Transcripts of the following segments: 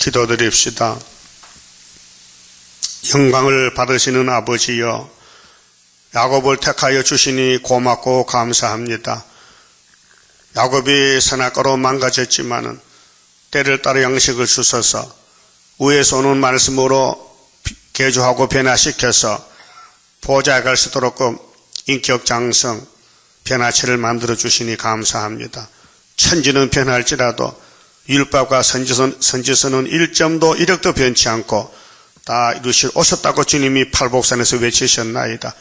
기도드립시다. 영광을 받으시는 아버지여, 야곱을 택하여 주시니 고맙고 감사합니다. 야곱이 선악과로 망가졌지만은 때를 따라 양식을 주셔서 위에서 오는 말씀으로 개조하고 변화시켜서 보좌에 갈 수 있도록 인격 장성, 변화체를 만들어 주시니 감사합니다. 천지는 변할지라도 율법과 선지서는 1점도 1억도 변치 않고 다 이루실 오셨다고 주님이 팔복산에서 외치셨나이다.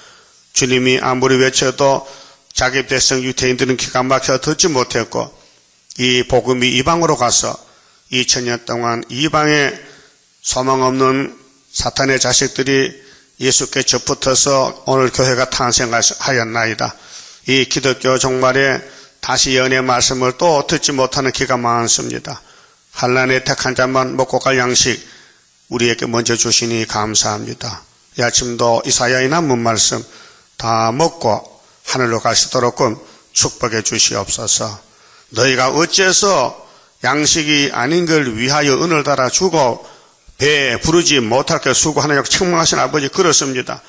주님이 아무리 외쳐도 자기 백성 유대인들은 기가 막혀 듣지 못했고 이 복음이 이방으로 가서 2000년 동안 이방에 소망 없는 사탄의 자식들이 예수께 접붙어서 오늘 교회가 탄생하였나이다. 이 기독교 종말에 다시 연의 말씀을 또 듣지 못하는 기가 많습니다. 한란에 택한 자만 먹고 갈 양식 우리에게 먼저 주시니 감사합니다. 이 아침도 이사야의 남은 말씀 다 먹고 하늘로 갈 수 있도록 축복해 주시옵소서. 너희가 어째서 양식이 아닌 걸 위하여 은을 달아 주고 배에 부르지 못할 게 수고하느냐고 책망하신 아버지 그렇습니다.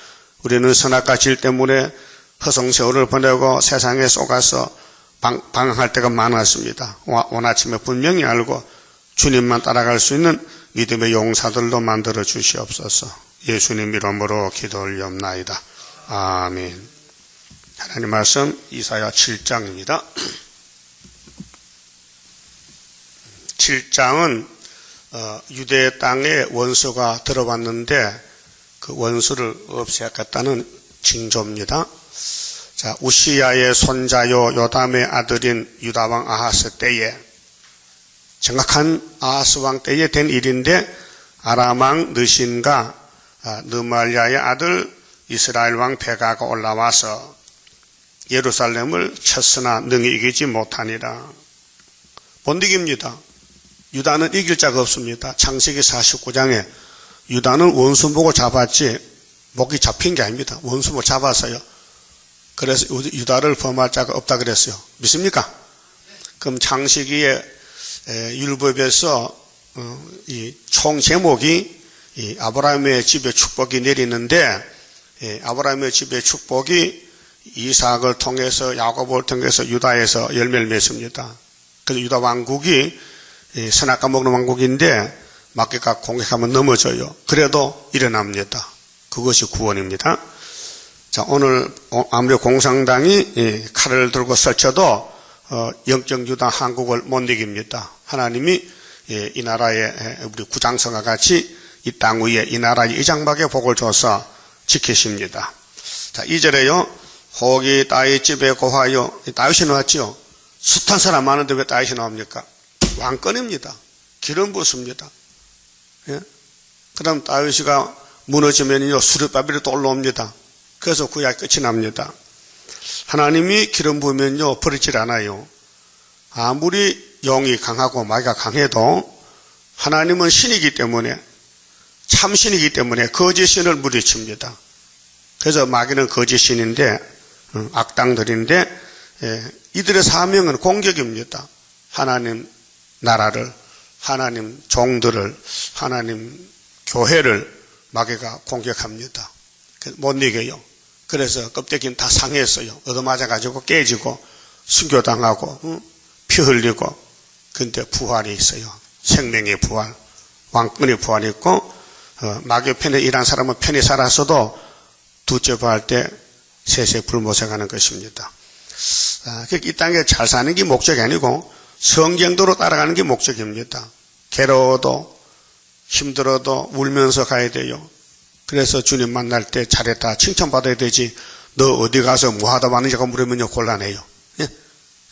우리는 선악과 질 때문에 허송세월을 보내고 세상에 속아서 방황할 때가 많았습니다. 오늘 아침에 분명히 알고 주님만 따라갈 수 있는 믿음의 용사들로 만들어 주시옵소서. 예수님 이름으로 기도 올리옵나이다. 아멘. 하나님 말씀 이사야 7장입니다. 7장은 유대 땅에 원수가 들어왔는데 그 원수를 없애겠다는 징조입니다. 자, 우시야의 손자요 요담의 아들인 유다왕 아하스 때에 정확한 아하스 왕 때에 된 일인데 아람왕 느신과 느말랴의 아들 이스라엘 왕 베가가 올라와서 예루살렘을 쳤으나 능히 이기지 못하니라. 못 이깁니다. 유다는 이길 자가 없습니다. 창세기 49장에 유다는 원수 보고 잡았지 목이 잡힌 게 아닙니다. 원수 보고 잡았어요. 그래서 유다를 범할 자가 없다 그랬어요. 믿습니까? 그럼 창세기의 율법에서 이 총 제목이 이 아브라함의 집에 축복이 내리는데 아브라함의 집에 축복이 이삭을 통해서 야곱을 통해서 유다에서 열매를 맺습니다. 그래서 유다 왕국이 선악과 먹는 왕국인데 마귀가 공격하면 넘어져요. 그래도 일어납니다. 그것이 구원입니다. 자, 오늘 아무리 공산당이 칼을 들고 설쳐도 영적 유다 한국을 못 이깁니다. 하나님이 이 나라에 우리 구장성과 같이 이 땅 위에 이 나라의 이장박에 복을 줘서 지키십니다. 자, 2절에요. 호기 다윗 집에 고하여 다윗이 나왔죠. 숱한 사람 많은데 왜 다윗이 나옵니까? 왕권입니다. 기름 부습니다. 예? 그럼 다윗이가 무너지면요 수르바벨이 또 올라옵니다. 그래서 구약 끝이 납니다. 하나님이 기름 부으면요 버리질 않아요. 아무리 영이 강하고 마귀가 강해도 하나님은 신이기 때문에 참신이기 때문에 거짓신을 물리칩니다. 그래서 마귀는 거짓신인데 악당들인데 이들의 사명은 공격입니다. 하나님 나라를, 하나님 종들을, 하나님 교회를 마귀가 공격합니다. 못 이겨요. 그래서 껍데기는 다 상했어요. 얻어맞아가지고 깨지고 순교당하고 피 흘리고. 근데 부활이 있어요. 생명의 부활, 왕권의 부활이 있고 마귀 편에 일한 사람은 편히 살았어도 두째 부활 때 세세불모생하는 것입니다. 이 땅에 잘 사는 게 목적이 아니고 성경대로 따라가는 게 목적입니다. 괴로워도 힘들어도 울면서 가야 돼요. 그래서 주님 만날 때 잘했다 칭찬받아야 되지 너 어디 가서 뭐하다 왔는지가 물으면요 곤란해요. 예?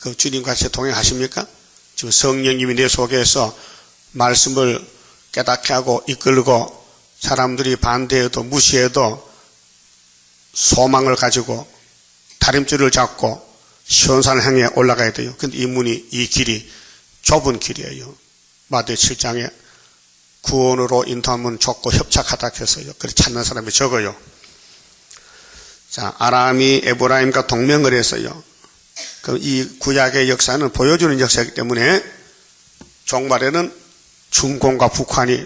그 주님 같이 동행하십니까? 지금 성령님이 내 속에서 말씀을 깨닫게 하고 이끌고 사람들이 반대해도 무시해도 소망을 가지고 다림줄을 잡고 시온산을 향해 올라가야 돼요. 근데 이 길이 좁은 길이에요. 마태복음 7장에 구원으로 인도하면 좁고 협착하다 했어요. 그래서 찾는 사람이 적어요. 자, 아람이 에브라임과 동맹을 했어요. 그럼 이 구약의 역사는 보여주는 역사이기 때문에 종말에는 중공과 북한이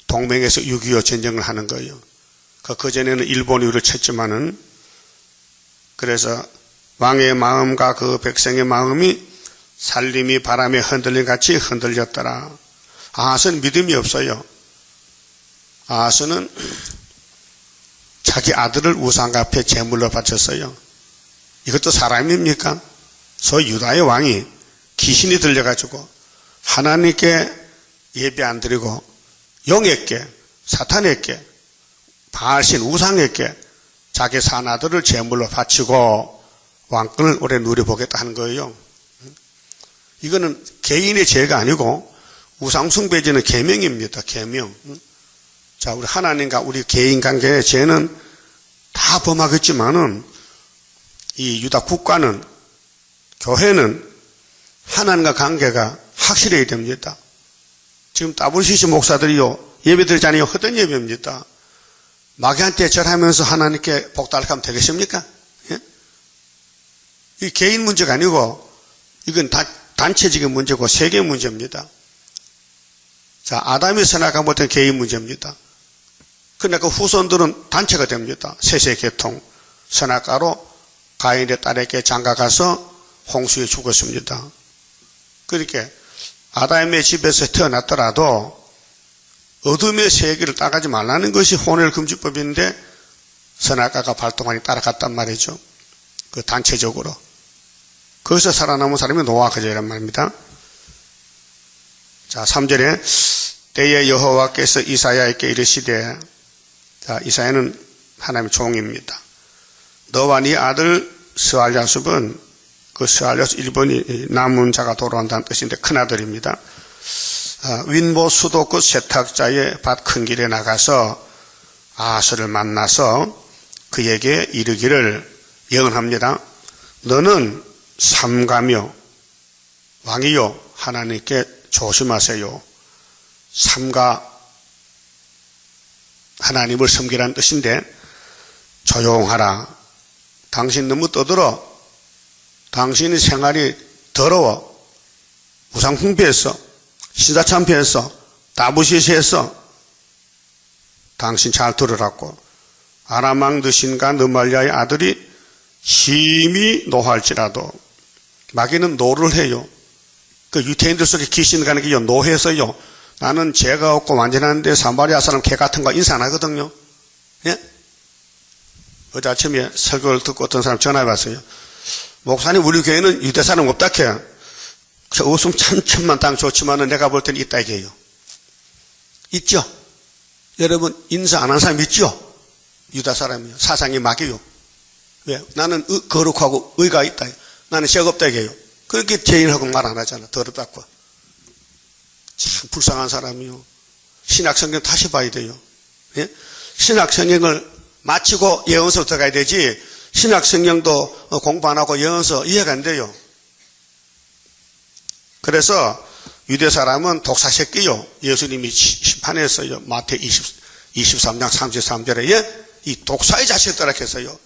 동맹에서 6.25 전쟁을 하는 거예요. 그전에는 일본이 우리를 쳤지만은, 그래서 왕의 마음과 그 백성의 마음이 살림이 바람에 흔들린 같이 흔들렸더라. 아하스는 믿음이 없어요. 아하스는 자기 아들을 우상 앞에 제물로 바쳤어요. 이것도 사람입니까? 소위 유다의 왕이 귀신이 들려가지고 하나님께 예배 안 드리고 용에게, 사탄에게, 바알신 우상에게 자기 산 아들을 제물로 바치고 왕권을 오래 누려보겠다 하는 거예요. 이거는 개인의 죄가 아니고 우상숭배지는 계명입니다. 계명. 자, 우리 하나님과 우리 개인 관계의 죄는 다 범하겠지만은 이 유다 국가는, 교회는 하나님과 관계가 확실해야 됩니다. 지금 WCC 목사들이요, 예배 드리잖아요. 헛된 예배입니다. 마귀한테 절하면서 하나님께 복달하면 되겠습니까? 예? 이 개인 문제가 아니고 이건 단체적인 문제고 세계 문제입니다. 자, 아담이 선악한 것은 개인 문제입니다. 그러나 그 후손들은 단체가 됩니다. 세세계통. 선악가로 가인의 딸에게 장가가서 홍수에 죽었습니다. 그렇게 아담의 집에서 태어났더라도 어둠의 세계를 따가지 말라는 것이 혼혈금지법인데 선악가가 발동하니 따라갔단 말이죠. 그 단체적으로. 거기서 살아남은 사람이 노아 그제란 말입니다. 자, 3절에 때에 여호와께서 이사야에게 이르시되, 자, 이사야는 하나님의 종입니다. 너와 네 아들 스알랴숲은, 그 스알랴숲 일본이 남은 자가 돌아온다는 뜻인데 큰아들입니다. 윈보 수도 끝 세탁자의 밭 큰 길에 나가서 아하스를 만나서 그에게 이르기를, 예언합니다. 너는 삼가며 왕이요 하나님께 조심하세요. 삼가, 하나님을 섬기라는 뜻인데, 조용하라. 당신 너무 떠들어. 당신의 생활이 더러워. 우상 숭배했어. 신사참배했어. 다부시시했어. 당신 잘 들으라고. 아람왕 느신과 느말랴의 아들이 심히 노할지라도, 마귀는 노를 해요. 그 유태인들 속에 귀신 가는 게요, 노해서요. 나는 죄가 없고 완전한데 사마리아 사람 개 같은 거 인사 안 하거든요. 예? 어제 아침에 설교를 듣고 어떤 사람 전화해 왔어요. 목사님, 우리 교회는 유대 사람 없다 해요. 저 웃음 천천만 당 좋지만은 내가 볼 때는 있다 이게요. 있죠? 여러분, 인사 안 한 사람 있죠? 유다 사람이요. 사상이 마귀요. 왜? 나는 거룩하고 의가 있다. 나는 죄가 없다 이게요. 그렇게 죄인하고 말 안 하잖아. 더럽다고. 참 불쌍한 사람이요. 신약성경 다시 봐야 돼요. 예? 신약성경을 마치고 예언서 들어가야 되지, 신약성경도 공부 안 하고 예언서 이해가 안 돼요. 그래서 유대 사람은 독사 새끼요. 예수님이 심판했어요. 마태 23장 33절에 예? 이 독사의 자식들라 했어요.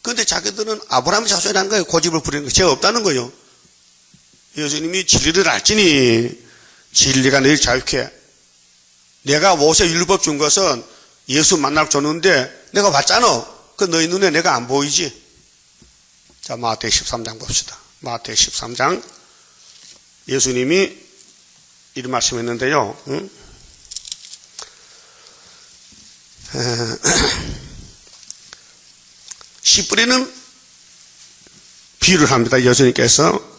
그런데 자기들은 아브라함의 자손이라는 거예요. 고집을 부리는 거. 죄 없다는 거예요. 예수님이 진리를 알지니 진리가 너희를 자유케. 내가 모세 율법 준 것은 예수 만나러 줬는데 내가 봤잖아. 그 너희 눈에 내가 안 보이지. 자, 마태 13장 봅시다. 마태 13장. 예수님이 이런 말씀했는데요. 응? 씨 뿌리는 비유를 합니다. 예수님께서.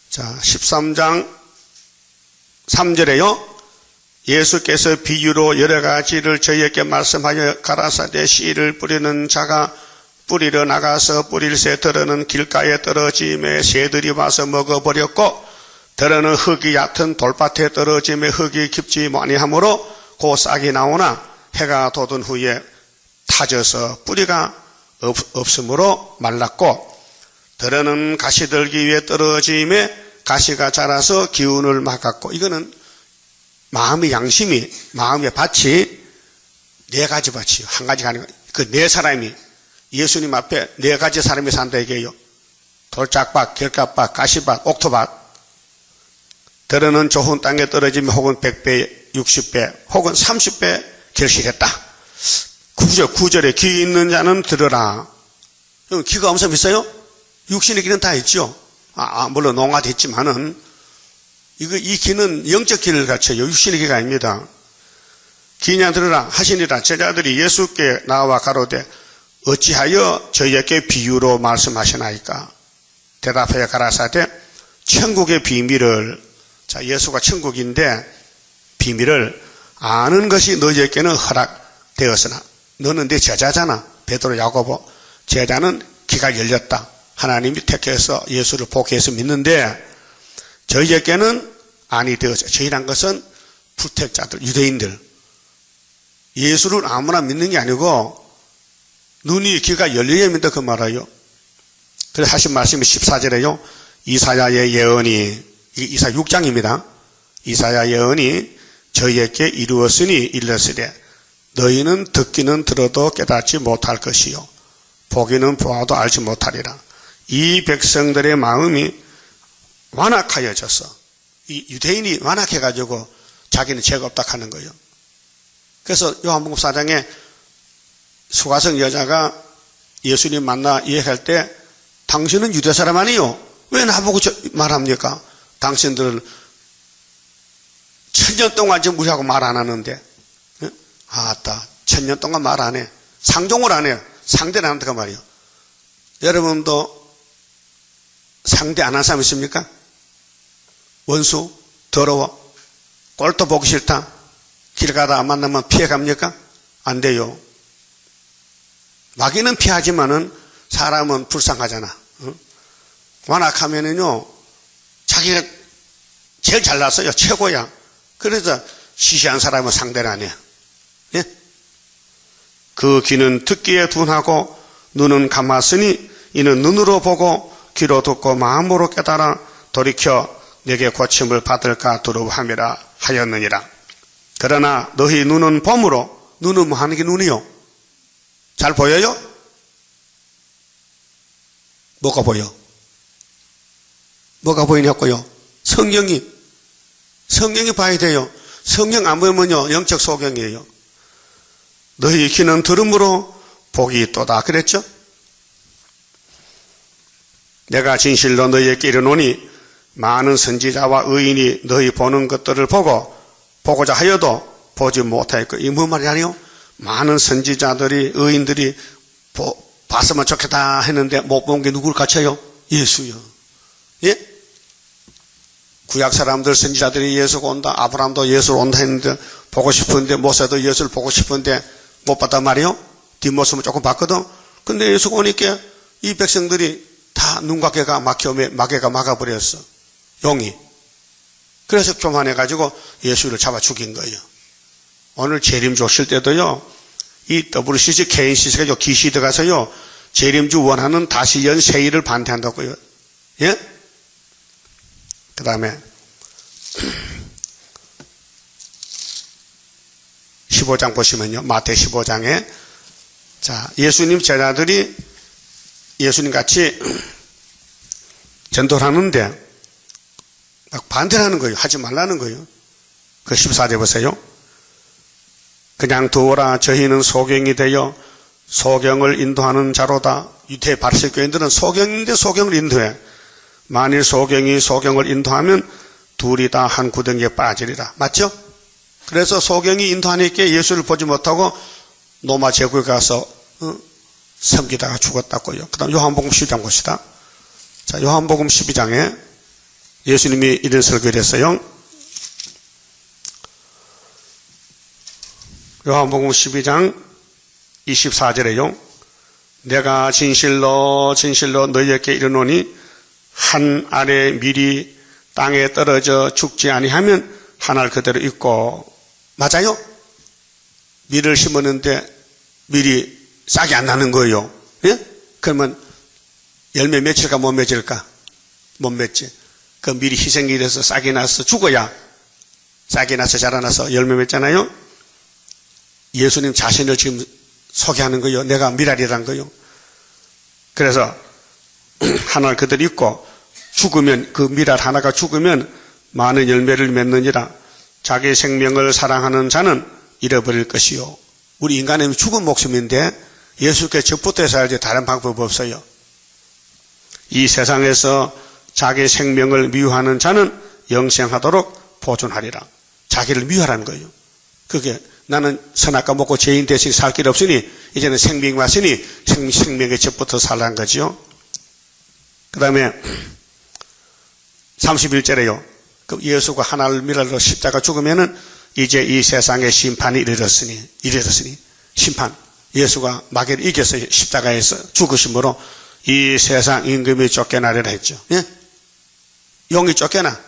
자, 13장 3절에요. 예수께서 비유로 여러 가지를 저희에게 말씀하여 가라사대 씨를 뿌리는 자가 뿌리러 나가서 뿌릴새 들어는 길가에 떨어짐에 새들이 와서 먹어버렸고, 들어는 흙이 얕은 돌밭에 떨어짐에 흙이 깊지 아니하므로 그 싹이 나오나 해가 돋은 후에 타져서 뿌리가 없으므로 말랐고, 들어는 가시들기 위에 떨어짐에 가시가 자라서 기운을 막았고. 이거는 마음의 양심이, 마음의 밭이 네 가지 밭이요. 한 가지가 아니고 그 네 사람이 예수님 앞에 네 가지 사람이 산다 이게요. 돌짝밭, 결갓밭, 가시밭, 옥토밭. 들어는 좋은 땅에 떨어지면 혹은 100배, 60배, 혹은 30배 결실했다. 9절에 귀 있는 자는 들으라. 귀가 엄청 있어요? 육신의 귀는 다 있죠. 물론 농화도 있지만은 이 귀는 영적 귀를 갖춰요. 육신의 귀가 아닙니다. 귀냐 들으라 하시니라. 제자들이 예수께 나와 가로되 어찌하여 저희에게 비유로 말씀하시나이까? 대답하여 가라사대 천국의 비밀을, 자, 예수가 천국인데 비밀을 아는 것이 너희에게는 허락되었으나 너는 내 제자잖아. 베드로, 야고보. 제자는 귀가 열렸다. 하나님이 택해서 예수를 복해서 믿는데 저희에게는 아니 되었어요. 저희란 것은 불택자들, 유대인들. 예수를 아무나 믿는 게 아니고 눈이 귀가 열려야 믿다 그 말이에요. 그래서 하신 말씀이 14절에요. 이사야의 예언이, 이사 6장입니다. 이사야 예언이 저희에게 이루었으니 일렀으되 너희는 듣기는 들어도 깨닫지 못할 것이요 보기는 보아도 알지 못하리라. 이 백성들의 마음이 완악하여져서 이 유대인이 완악해가지고 자기는 죄가 없다 하는 거예요. 그래서 요한복음 4장에 수가성 여자가 예수님 만나 이야기할 때 당신은 유대 사람 아니요? 왜 나보고 말합니까? 당신들 1000년 동안 지금 우리하고 말 안 하는데. 아따, 1000년 동안 말 안 해. 상종을 안 해요. 상대를 안 한다고 말이에요. 여러분도 상대 안 한 사람 있습니까? 원수? 더러워? 꼴도 보기 싫다? 길 가다 안 만나면 피해갑니까? 안 돼요. 마귀는 피하지만은 사람은 불쌍하잖아. 완악하면은요, 자기가 제일 잘났어요. 최고야. 그래서 시시한 사람은 상대를 안 해요. 예? 그 귀는 듣기에 둔하고 눈은 감았으니 이는 눈으로 보고 귀로 듣고 마음으로 깨달아 돌이켜 내게 고침을 받을까 두려워함이라 하였느니라. 그러나 너희 눈은 봄으로, 눈은 뭐 하는 게 눈이요? 잘 보여요? 뭐가 보여? 뭐가 보이냐고요? 성경이 봐야 돼요. 성경 안 보면요, 영적 소경이에요. 너희 귀는 들음으로 복이 있도다 그랬죠? 내가 진실로 너희에게 이르노니 많은 선지자와 의인이 너희 보는 것들을 보고자 하여도 보지 못하였고. 이 뭐 말이냐요? 많은 선지자들이, 의인들이 봤으면 좋겠다 했는데 못 본 게 누굴 갖춰요? 예수요. 예? 구약 사람들, 선지자들이 예수가 온다, 아브라함도 예수를 온다 했는데 보고 싶은데, 모세도 예수를 보고 싶은데 못 봤단 말이요? 뒷모습은 조금 봤거든. 근데 예수가 오니까 이 백성들이 다 눈각개가 마개가 막아버렸어. 용이. 그래서 교만해가지고 예수를 잡아 죽인 거예요. 오늘 재림주 오실 때도요, 이 WCC KNCC가 기시대 가서요, 재림주 원하는 다시 연 세일을 반대한다고요. 예? 그 다음에 15장 보시면요, 마태 15장에 자, 예수님 제자들이 예수님 같이 전도를 하는데 막 반대를 하는 거예요. 하지 말라는 거예요. 그 14절 보세요. 그냥 두어라. 저희는 소경이 되어 소경을 인도하는 자로다. 유대 바리새교인들은 소경인데 소경을 인도해. 만일 소경이 소경을 인도하면 둘이 다 한 구덩이에 빠지리라. 맞죠? 그래서 소경이 인도하니까 예수를 보지 못하고 로마 제국에 가서 섬기다가 죽었다고요. 그 다음 요한복음 12장 봅시다. 자, 요한복음 12장에 예수님이 이런 설교를 했어요. 요한복음 12장 24절에요. 내가 진실로 너희에게 이르노니 한 알의 밀이 땅에 떨어져 죽지 아니하면 한 알 그대로 있고. 맞아요? 밀을 심었는데 밀이 싹이 안 나는 거예요. 예? 그러면 열매 맺힐까 못 맺을까? 못 맺지. 그 밀이 희생이 돼서 싹이 나서 죽어야 싹이 나서 자라나서 열매 맺잖아요. 예수님 자신을 지금 소개하는 거예요. 내가 밀알이란 거예요. 그래서 한 알 그대로 있고 죽으면 그 밀알 하나가 죽으면 많은 열매를 맺느니라. 자기 생명을 사랑하는 자는 잃어버릴 것이요. 우리 인간은 죽은 목숨인데 예수께 접붙어 살지 다른 방법 없어요. 이 세상에서 자기 생명을 미워하는 자는 영생하도록 보존하리라. 자기를 미워하라는 거예요. 그게 나는 선악과 먹고 죄인 대신 살 길 없으니 이제는 생명이 왔으니 생명에 접붙어 살라는 거죠. 그 다음에 31절에요. 그 예수가 하나를 밀어서 십자가 죽으면은 이제 이 세상에 심판이 이르렀으니 심판. 예수가 마귀를 이겼어요. 십자가에서 죽으심으로 이 세상 임금이 쫓겨나리라 했죠. 예? 용이 쫓겨나.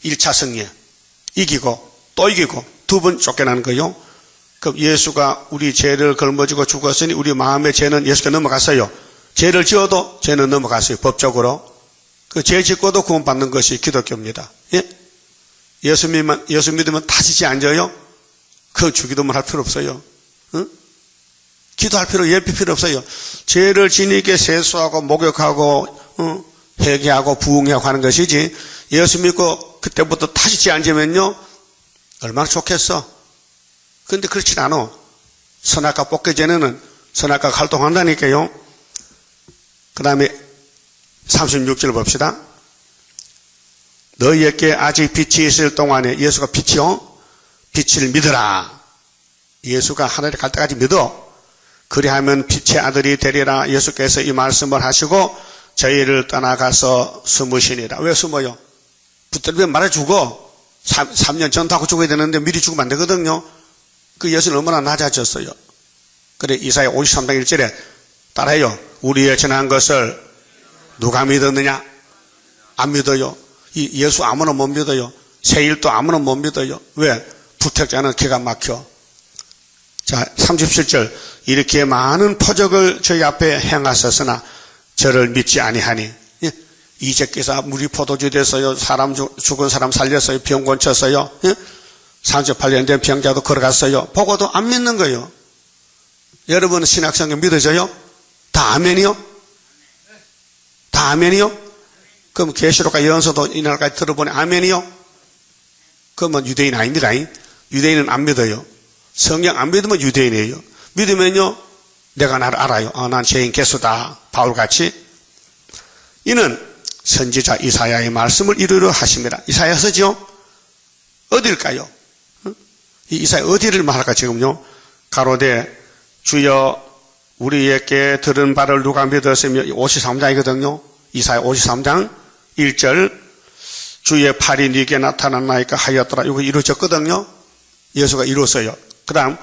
1차 승리에 이기고 또 이기고 두 번 쫓겨나는 거요. 그럼 예수가 우리 죄를 걸머지고 죽었으니 우리 마음의 죄는 예수께 넘어갔어요. 죄를 지어도 죄는 넘어갔어요. 법적으로. 그 죄 짓고도 구원받는 것이 기독교입니다. 예? 예수 믿으면 다시 죄 안 져요? 그 주기도문 할 필요 없어요. 응? 기도할 예비 필요 없어요. 죄를 지니게 세수하고 목욕하고 회개하고 부흥하고 하는 것이지 예수 믿고 그때부터 다시 죄 안 지면요 얼마나 좋겠어. 그런데 그렇진 않아. 선악과 뽑기전에는 선악과 활동한다니까요. 그 다음에 36절 봅시다. 너희에게 아직 빛이 있을 동안에 예수가 빛이요? 빛을 믿으라. 예수가 하늘에 갈 때까지 믿어. 그리하면 빛의 아들이 되리라. 예수께서 이 말씀을 하시고 저희를 떠나가서 숨으시니라. 왜 숨어요? 붙들면 말해 죽어. 3년 전투하고 죽어야 되는데 미리 죽으면 안 되거든요. 그 예수는 얼마나 낮아졌어요. 그래 이사야 53장 1절에 따라해요. 우리의 전한 것을 누가 믿었느냐? 안 믿어요. 이 예수 아무나 못 믿어요. 세일도 아무나 못 믿어요. 왜? 부택자는 기가 막혀. 자 37절 이렇게 많은 표적을 저희 앞에 행하셨으나 저를 믿지 아니하니. 예? 이제께서 물이 포도주 됐어요. 사람 죽은 사람 살렸어요. 병 고쳤어요. 예? 38년 된 병자도 걸어갔어요. 보고도 안 믿는 거예요. 여러분은 신학성경 믿어져요? 다 아멘이요? 다 아멘이요? 그럼 계시록과 예언서도 이날까지 들어보니 아멘이요? 그러면 유대인 아닙니다. 유대인은 안 믿어요. 성경 안 믿으면 유대인이에요. 믿으면요 내가 나를 알아요. 난 죄인 개수다. 바울같이. 이는 선지자 이사야의 말씀을 이루려 하십니다. 이사야서죠? 어딜까요? 이 이사야 어디를 말할까 지금요? 가로되 주여 우리에게 들은 바를 누가 믿었으며 53장이거든요. 이사야 53장 1절 주의 팔이 네게 나타났나이까 하였더라. 이거 이루어졌거든요. 예수가 이루었어요. 그 다음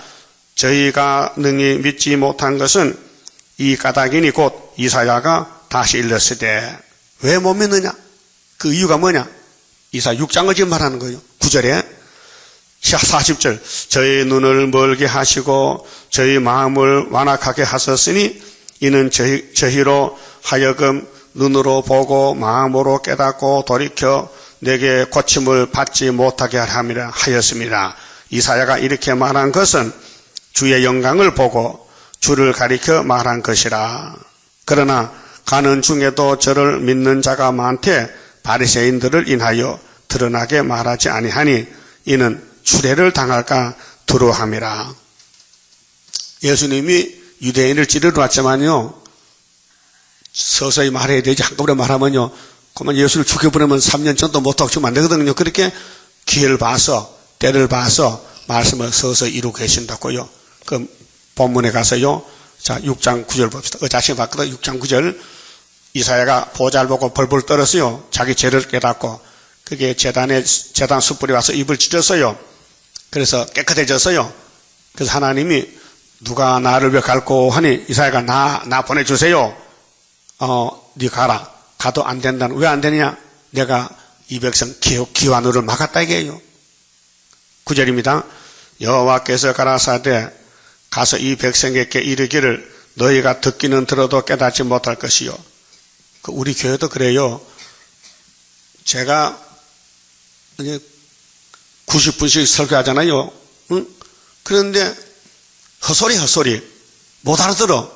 저희가 능히 믿지 못한 것은 이 까닭이니 곧 이사야가 다시 일렀으되. 왜 못 믿느냐? 그 이유가 뭐냐? 이사야 6장을 지금 말하는 거예요. 9절에 40절 저희 눈을 멀게 하시고 저희 마음을 완악하게 하셨으니 이는 저희로 하여금 눈으로 보고 마음으로 깨닫고 돌이켜 내게 고침을 받지 못하게 함이라 하였습니다. 이사야가 이렇게 말한 것은 주의 영광을 보고 주를 가리켜 말한 것이라. 그러나 가는 중에도 저를 믿는 자가 많되 바리새인들을 인하여 드러나게 말하지 아니하니 이는 추례를 당할까 두려워함이라. 예수님이 유대인을 찌르러 왔지만요 서서히 말해야 되지 한꺼번에 말하면요 그러면 예수를 죽여버리면 3년 전도 못하고 죽으면 안 되거든요. 그렇게 기회를 봐서 때를 봐서 말씀을 서서히 이루고 계신다고요. 그럼 본문에 가서요 자 6장 9절 봅시다. 자신이 봤거든. 6장 9절 이사야가 보좌를 보고 벌벌 떨었어요. 자기 죄를 깨닫고 그게 재단 숯불이 와서 입을 찢었어요. 그래서 깨끗해졌어요. 그래서 하나님이 누가 나를 왜 갈고 하니 이사야가 나 보내주세요. 네 가라. 가도 안 된다는. 왜 안 되느냐? 내가 이 백성 기환으로 막았다 이게요. 9절입니다. 여호와께서 가라사대 가서 이 백성에게 이르기를 너희가 듣기는 들어도 깨닫지 못할 것이요. 우리 교회도 그래요. 제가 90분씩 설교하잖아요. 응? 그런데 헛소리 못 알아들어.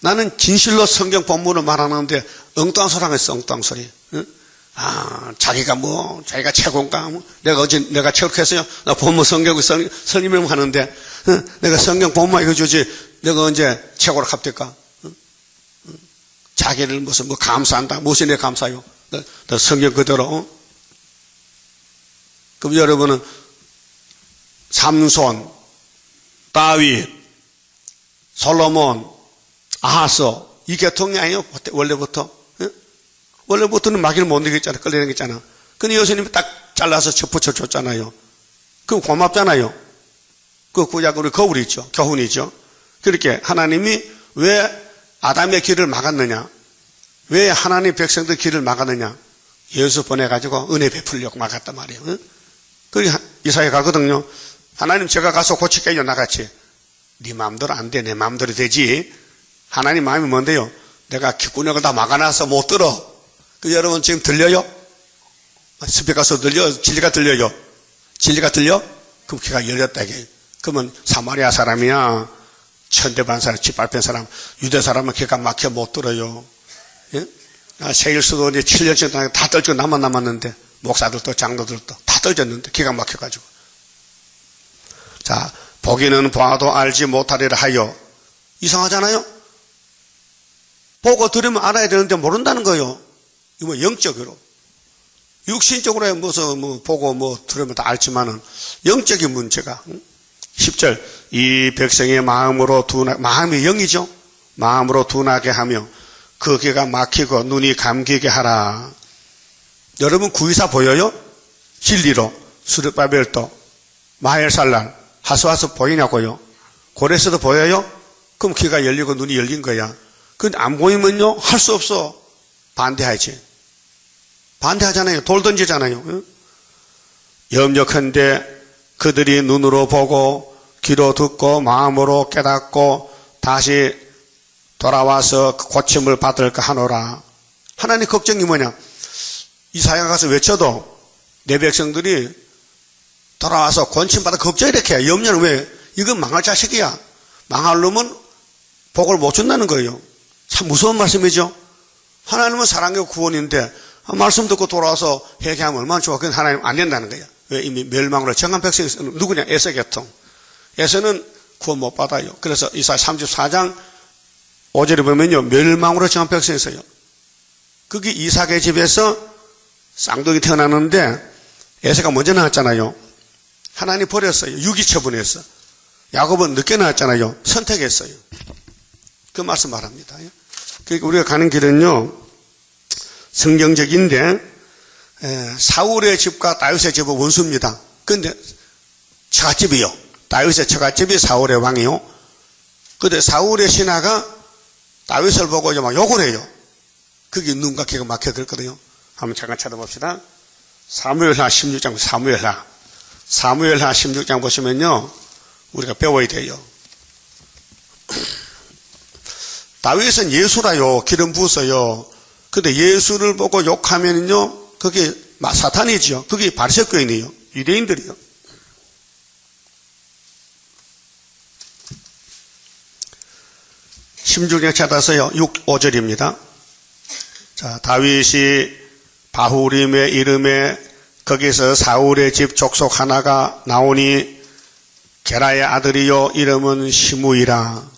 나는 진실로 성경 본문을 말하는데 엉뚱한 소리 하겠어. 엉뚱한 소리. 응? 자기가 최고인가? 내가 체육했어요. 나 본문 성경 설명 하는데, 내가 성경 본문 이거 주지, 내가 언제 최고로 합될까? 자기를 감사한다. 무엇이 내 감사요? 너 성경 그대로. 그럼 여러분은 삼손, 다윗, 솔로몬, 아하스, 이 계통이 아니에요? 원래부터. 원래부터는 마귀를 못 이겼잖아. 끌려다녔잖아. 근데 예수님이 딱 잘라서 붙여줬잖아요. 그럼 고맙잖아요. 그 구약 우리 거울이 있죠. 교훈이죠. 그렇게 하나님이 왜 아담의 길을 막았느냐? 왜 하나님 백성들 길을 막았느냐? 예수 보내가지고 은혜 베풀려고 막았단 말이에요. 그게 이사야 가거든요. 하나님 제가 가서 고칠게요. 나같이. 네 마음대로 안 돼. 내 마음대로 되지. 하나님 마음이 뭔데요? 내가 귓구녕을 다 막아놔서 못 들어. 여러분 지금 들려요? 스피커에서 들려? 진리가 들려요? 진리가 들려? 그럼 귀가 열렸다 이게. 그러면 사마리아 사람이야, 천대반 사람, 짓밟힌 사람, 유대 사람은 귀가 막혀 못 들어요. 예? 세일수도 이제 7년째 다 떨어지고 나만 남았는데, 목사들도 장로들도 다 떨어졌는데 귀가 막혀가지고. 자, 보기는 봐도 알지 못하리라 하여. 이상하잖아요? 보고 들으면 알아야 되는데 모른다는 거예요. 이거 영적으로. 육신적으로 보고 들으면 다 알지만은 영적인 문제가. 10절. 이 백성의 마음이 영이죠. 마음으로 둔하게 하며 그 귀가 막히고 눈이 감기게 하라. 여러분 구이사 보여요? 진리로. 수르바벨도, 마헬살랄, 하스와스 보이냐고요? 고레스도 보여요? 그럼 귀가 열리고 눈이 열린 거야. 근데 안 보이면요? 할 수 없어. 반대하지. 반대하잖아요. 돌 던지잖아요. 염려컨대 그들이 눈으로 보고 귀로 듣고 마음으로 깨닫고 다시 돌아와서 고침을 받을까 하노라. 하나님 걱정이 뭐냐? 이사야 가서 외쳐도 내 백성들이 돌아와서 고침받아 걱정 이렇게 해요. 염려는 왜? 이건 망할 자식이야. 망할 놈은 복을 못 준다는 거예요. 참 무서운 말씀이죠. 하나님은 사랑의 구원인데 말씀 듣고 돌아와서 회개하면 얼마나 좋아. 그건 하나님 안 된다는 거야. 왜? 이미 멸망으로 정한 백성이 누구냐? 에서계통. 에서는 구원 못 받아요. 그래서 이사야 34장 5절에 보면요, 멸망으로 정한 백성이 있어요. 그게 이삭의 집에서 쌍둥이 태어났는데 에서가 먼저 나왔잖아요. 하나님 버렸어요. 유기처분했어. 야곱은 늦게 나왔잖아요. 선택했어요. 그 말씀 말합니다. 그러니까 우리가 가는 길은요, 성경적인데, 사울의 집과 다윗의 집은 원수입니다. 그런데 처갓집이요. 다윗의 처갓집이 사울의 왕이요. 그런데 사울의 신하가 다윗을 보고 막 욕을 해요. 그게 눈과 귀가 막혀들거든요. 한번 잠깐 찾아봅시다. 사무엘하 16장, 사무엘하 16장 보시면요, 우리가 배워야 돼요. 다윗은 예수라요. 기름 부었어요. 근데 예수를 보고 욕하면요, 그게 사탄이죠. 그게 바리새교인이에요. 유대인들이요. (16장) 찾아서요. 5절입니다. 자, 다윗이 바후림의 이름에 거기서 사울의 집 족속 하나가 나오니 게라의 아들이요 이름은 시므이라.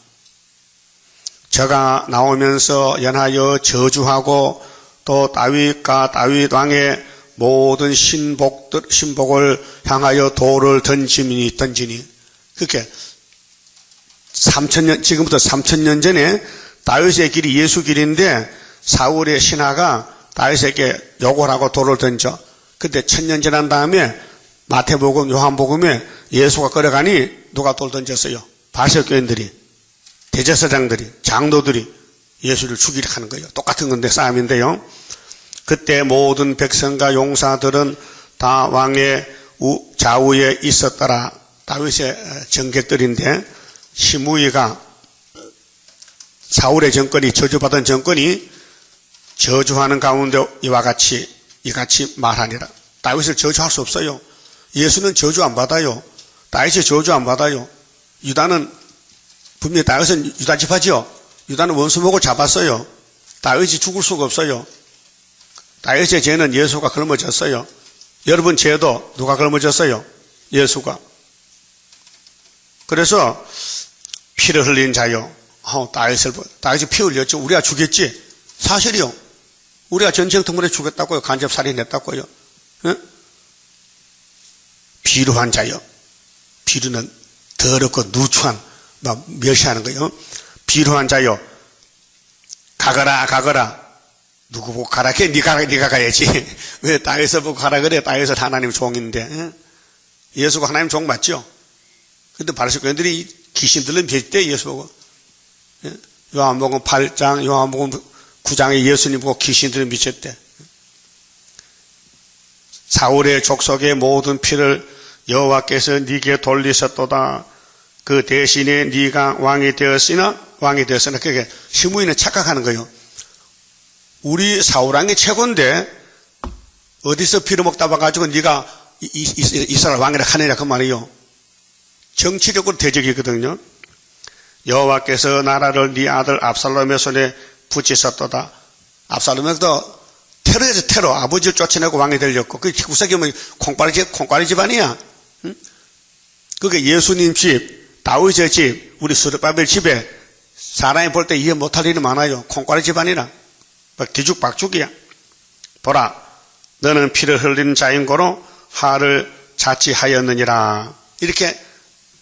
저가 나오면서 연하여 저주하고 또 다윗과 다윗 왕의 모든 신복을 향하여 돌을 던지니 그렇게 3,000년, 지금부터 3,000년 전에 다윗의 길이 예수 길인데 사울의 신하가 다윗에게 욕을 하고 돌을 던져. 근데 1,000년 지난 다음에 마태복음, 요한복음에 예수가 걸어가니 누가 돌 던졌어요? 바리새교인들이, 대제사장들이, 장로들이 예수를 죽이려 하는 거예요. 똑같은 건데 싸움인데요. 그때 모든 백성과 용사들은 다 왕의 좌우에 있었더라. 다윗의 정객들인데 시므이가 사울의 정권이 저주받은 정권이 저주하는 가운데 이같이 말하니라. 다윗을 저주할 수 없어요. 예수는 저주 안 받아요. 다윗이 저주 안 받아요. 유다는 분명히 다윗은 유다 지파지요. 유다는 원수목을 잡았어요. 다윗이 죽을 수가 없어요. 다윗의 죄는 예수가 걸머졌어요. 여러분 죄도 누가 걸머졌어요? 예수가. 그래서 피를 흘린 자요. 다윗이 피 흘렸죠. 우리가 죽였지. 사실이요. 우리가 전쟁터물에 죽였다고요. 간접살인했다고요. 응? 비루한 자요. 비루는 더럽고 누추한, 막 멸시하는 거예요. 비루한 자요. 가거라. 누구 보고 가라? 걔 네가 가야지. 왜 다윗을 보고 가라 그래? 다윗은 하나님 종인데. 응? 예수가 하나님 종 맞죠? 근데 바리새인들이 귀신 들린 비슷해 예수 보고. 요한복음 8장, 요한복음 9장에 예수님 보고 귀신 들린 미쳤대. 사울의 족속의 모든 피를 여호와께서 네게 돌리셨도다. 그 대신에 네가 왕이 되었으나 그게 시므이는 착각하는 거예요. 우리 사울왕이 최고인데 어디서 피를 먹다 봐가지고 네가 이스라엘 왕이라 하느냐 그 말이요. 정치력으로 대적이거든요. 여호와께서 나라를 네 아들 압살롬의 손에 붙이셨도다. 압살롬도 테러에서 테러, 아버지를 쫓아내고 왕이 되려고. 그 구석이면 콩가리 집안이야. 응? 그게 예수님 집, 다윗의 집, 우리 스룹바벨 집에 사람이 볼 때 이해 못할 일이 많아요. 콩가리 집안이라. 뒤죽박죽이야. 보라, 너는 피를 흘린 자인 거로 하를 자치하였느니라. 이렇게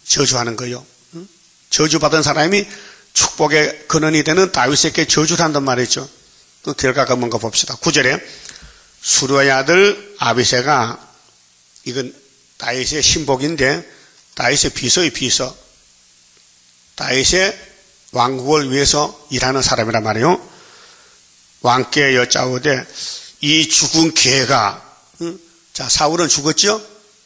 저주하는 거예요. 응? 저주받은 사람이 축복의 근원이 되는 다윗에게 저주를 한단 말이죠. 그 결과가 뭔가 봅시다. 9절에 수르야의 아들 아비새가, 이건 다윗의 신복인데 다윗의 비서의 비서, 다윗의 왕국을 위해서 일하는 사람이란 말이에요. 왕께 여짜오되 이 죽은 개가, 자 사울은 죽었죠?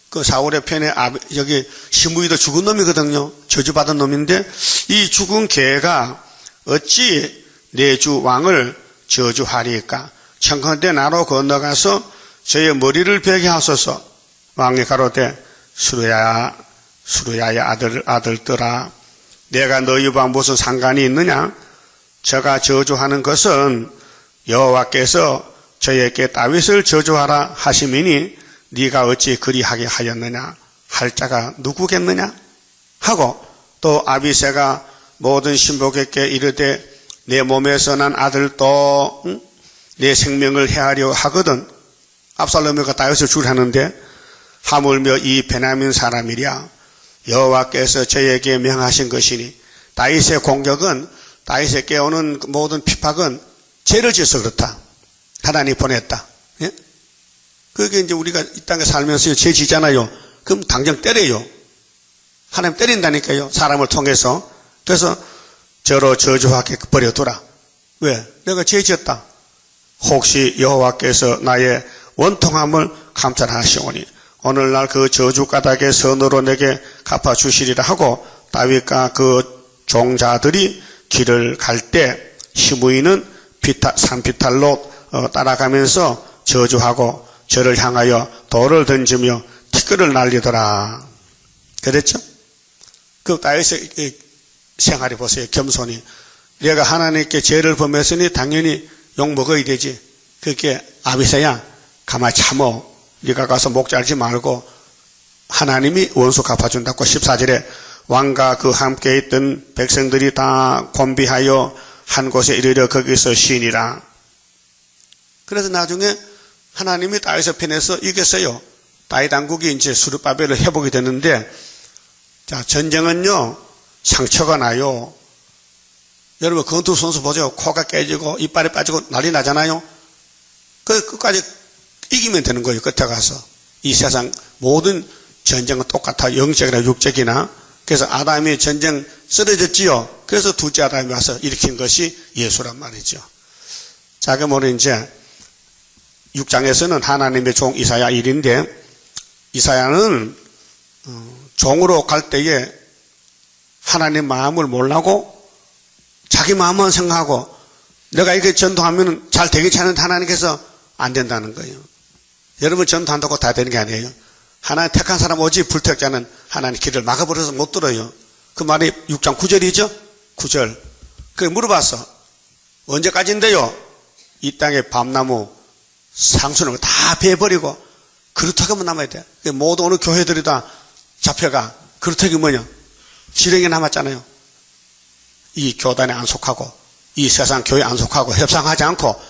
그 사울의 편에 여기 시므이도 죽은 놈이거든요. 저주받은 놈인데 이 죽은 개가 어찌 내 주 왕을 저주하리까? 청컨대 나로 건너가서 저의 머리를 베게 하소서. 왕이 가로되 수르야의 아들들아, 내가 너희와 무슨 상관이 있느냐? 저가 저주하는 것은 여호와께서 저에게 다윗을 저주하라 하심이니 네가 어찌 그리하게 하였느냐? 할 자가 누구겠느냐? 하고 또 아비새가 모든 신복에게 이르되 내 몸에서 난 아들도 내 생명을 해하려 하거든. 압살롬이가 다윗을 죽이려는데 하물며 이 베냐민 사람이랴. 여호와께서 저에게 명하신 것이니. 다윗의 공격은, 다윗에 깨우는 모든 핍박은 죄를 지어서 그렇다. 하나님이 보냈다. 예? 그게 이제 우리가 이 땅에 살면서 죄 지잖아요. 그럼 당장 때려요. 하나님 때린다니까요. 사람을 통해서. 그래서 저로 저주하게 버려두라. 왜? 내가 죄 지었다. 혹시 여호와께서 나의 원통함을 감찰하시오니 오늘날 그 저주 까닭의 선으로 내게 갚아주시리라 하고 다윗과 그 종자들이 길을 갈 때 시므이는 산비탈로 따라가면서 저주하고 저를 향하여 돌을 던지며 티끌을 날리더라. 그랬죠? 그 다윗의 생활이 보세요. 겸손히. 내가 하나님께 죄를 범했으니 당연히 욕 먹어야 되지. 그렇게 아비새야 가만히 참어. 네가 가서 목 잘지 말고 하나님이 원수 갚아준다고. 14절에 왕과 그 함께 있던 백성들이 다 곤비하여 한 곳에 이르러 거기서 쉬니라. 그래서 나중에 하나님이 다윗의 편에서 이겼어요. 다윗 왕국이 이제 스룹바벨을 회복이 되는데, 자, 전쟁은요 상처가 나요. 여러분 권투 선수 보세요. 코가 깨지고 이빨이 빠지고 난리 나잖아요. 끝까지 이기면 되는 거예요. 끝에 가서. 이 세상 모든 전쟁은 똑같아. 영적이나 육적이나. 그래서 아담이 전쟁 쓰러졌지요. 그래서 둘째 아담이 와서 일으킨 것이 예수란 말이죠. 자, 그러면 이제 6장에서는 하나님의 종 이사야 일인데, 이사야는 종으로 갈 때에 하나님 마음을 몰라고 자기 마음만 생각하고 내가 이렇게 전도하면 잘 되겠지 하는데 하나님께서 안 된다는 거예요. 여러분 전도한다고 다 되는 게 아니에요. 하나님 택한 사람 오직 불택자는 하나님 길을 막아버려서 못 들어요. 그 말이 6장 9절이죠? 9절. 그래 물어봤어. 언제까지인데요? 이 땅에 밤나무 상수는 다 베버리고 그루터기만 남아야 돼. 모두 어느 교회들이 다 잡혀가. 그루터기 뭐냐? 지령이 남았잖아요. 이 교단에 안 속하고 이 세상 교회에 안 속하고 협상하지 않고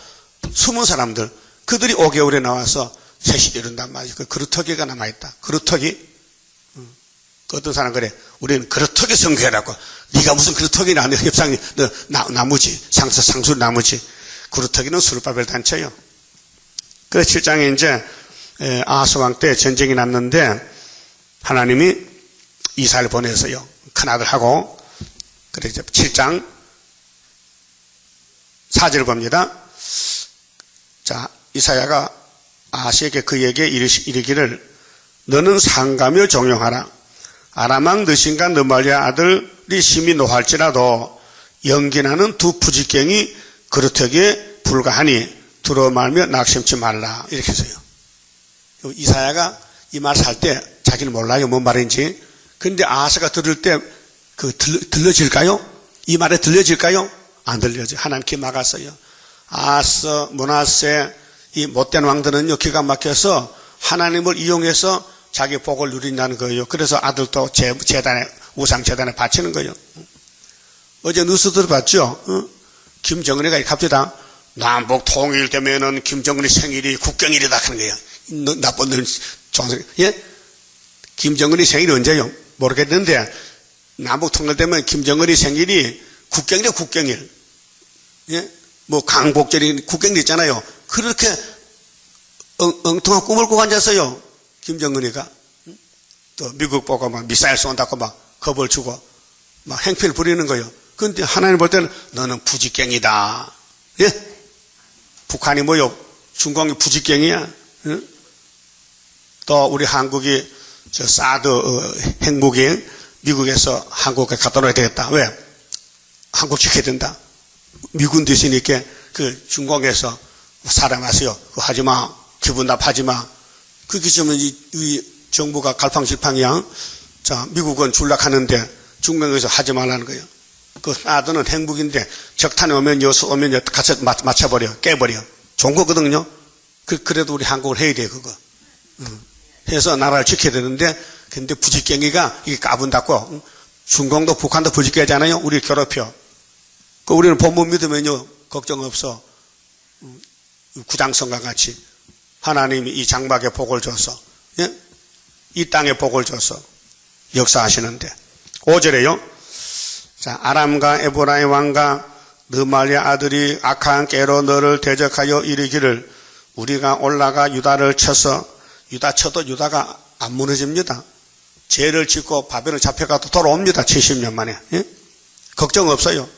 숨은 사람들, 그들이 5개월에 나와서 세시를 이룬단 말이죠. 그 그루터기가 남아있다. 그루터기. 그 어떤 사람 그래. 우리는 그루터기 선교회라고. 네가 무슨 그루터기냐. 협상이 나무지. 상수 나무지. 그루터기는 수르바벨 단체요. 그래서 7장에 이제 아하스 왕 때 전쟁이 났는데 하나님이 이사를 보내서요. 큰아들하고. 그래서 7장 4절을 봅니다. 자, 이사야가 아하스에게 그에게 이르기를 너는 상가며 종용하라. 아람왕 느신과 느말리아 아들이 심히 노할지라도 연기나는 두 부직경이 그루터기에 불과하니 두려워 말며 낙심치 말라. 이렇게 해서요. 이사야가 이 말을 할 때 자기는 몰라요. 뭔 말인지. 근데 아하스가 들을 때 들려질까요? 이 말에 들려질까요? 안 들려져. 하나님께 막았어요. 아하스, 므낫세, 이 못된 왕들은요, 기가 막혀서 하나님을 이용해서 자기 복을 누린다는 거예요. 그래서 아들도 재단에, 우상재단에 바치는 거예요. 어제 뉴스들 봤죠? 김정은이가 갑자기 남북 통일되면은 김정은이 생일이 국경일이다 하는 거예요. 나쁜 놈, 예? 김정은이 생일이 언제요? 모르겠는데, 남북 통일되면 김정은이 생일이 국경일이에요, 국경일. 예? 뭐 강복절이 국경일 있잖아요. 그렇게 엉뚱한 꿈을 꾸고 앉았어요. 김정은이가. 또 미국 보고 막 미사일 쏜다고 막 겁을 주고 막 행패를 부리는 거예요. 그런데 하나님 볼 때는 너는 부직갱이다. 예? 북한이 뭐요? 중공이 부직갱이야. 예? 또 우리 한국이 저 사드 핵무기 미국에서 한국에 갖다 놓아야 되겠다. 왜? 한국 지켜야 된다. 미군 대신이니까 그 중공에서 사람 왔어요. 그거 하지 마. 기분 나빠하지 마. 그렇게 하면 이 정부가 갈팡질팡이야. 자, 미국은 줄락하는데 중공에서 하지 말라는 거예요. 그 사드는 핵무기인데 적탄이 오면 여수 오면 같이 맞춰버려. 깨버려. 좋은 거거든요. 그래도 우리 한국을 해야 돼, 그거. 해서 나라를 지켜야 되는데, 근데 부직갱이가 이게 까분다고, 중공도 북한도 부직갱이잖아요. 우리 괴롭혀. 우리는 본문 믿으면요, 걱정 없어. 구장성과 같이. 하나님이 이 장막에 복을 줘서, 예? 이 땅에 복을 줘서 역사하시는데. 5절에요. 자, 아람과 에브라임 왕과 느말리아 아들이 악한 깨로 너를 대적하여 이르기를 우리가 올라가 유다를 쳐서 유다 쳐도 유다가 안 무너집니다. 죄를 짓고 바벨을 잡혀가도 돌아옵니다. 70년 만에. 예? 걱정 없어요.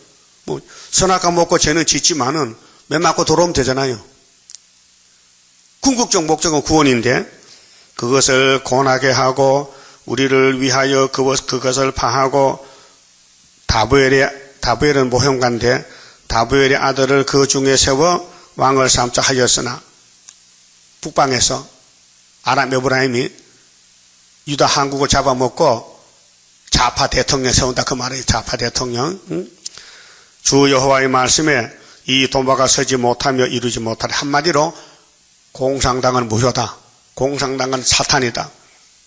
뭐 선악과 먹고 죄는 짓지만은 매 맞고 돌아오면 되잖아요. 궁극적 목적은 구원인데 그것을 권하게 하고 우리를 위하여 그것을 파하고 다부엘은 모형가인데 다부엘의 아들을 그 중에 세워 왕을 삼자 하였으나 북방에서 아람 에브라임이 유다 한국을 잡아먹고 좌파 대통령 세운다 그 말이에요. 좌파 대통령. 주 여호와의 말씀에 이 도마가 서지 못하며 이루지 못하리. 한마디로 공산당은 무효다. 공산당은 사탄이다.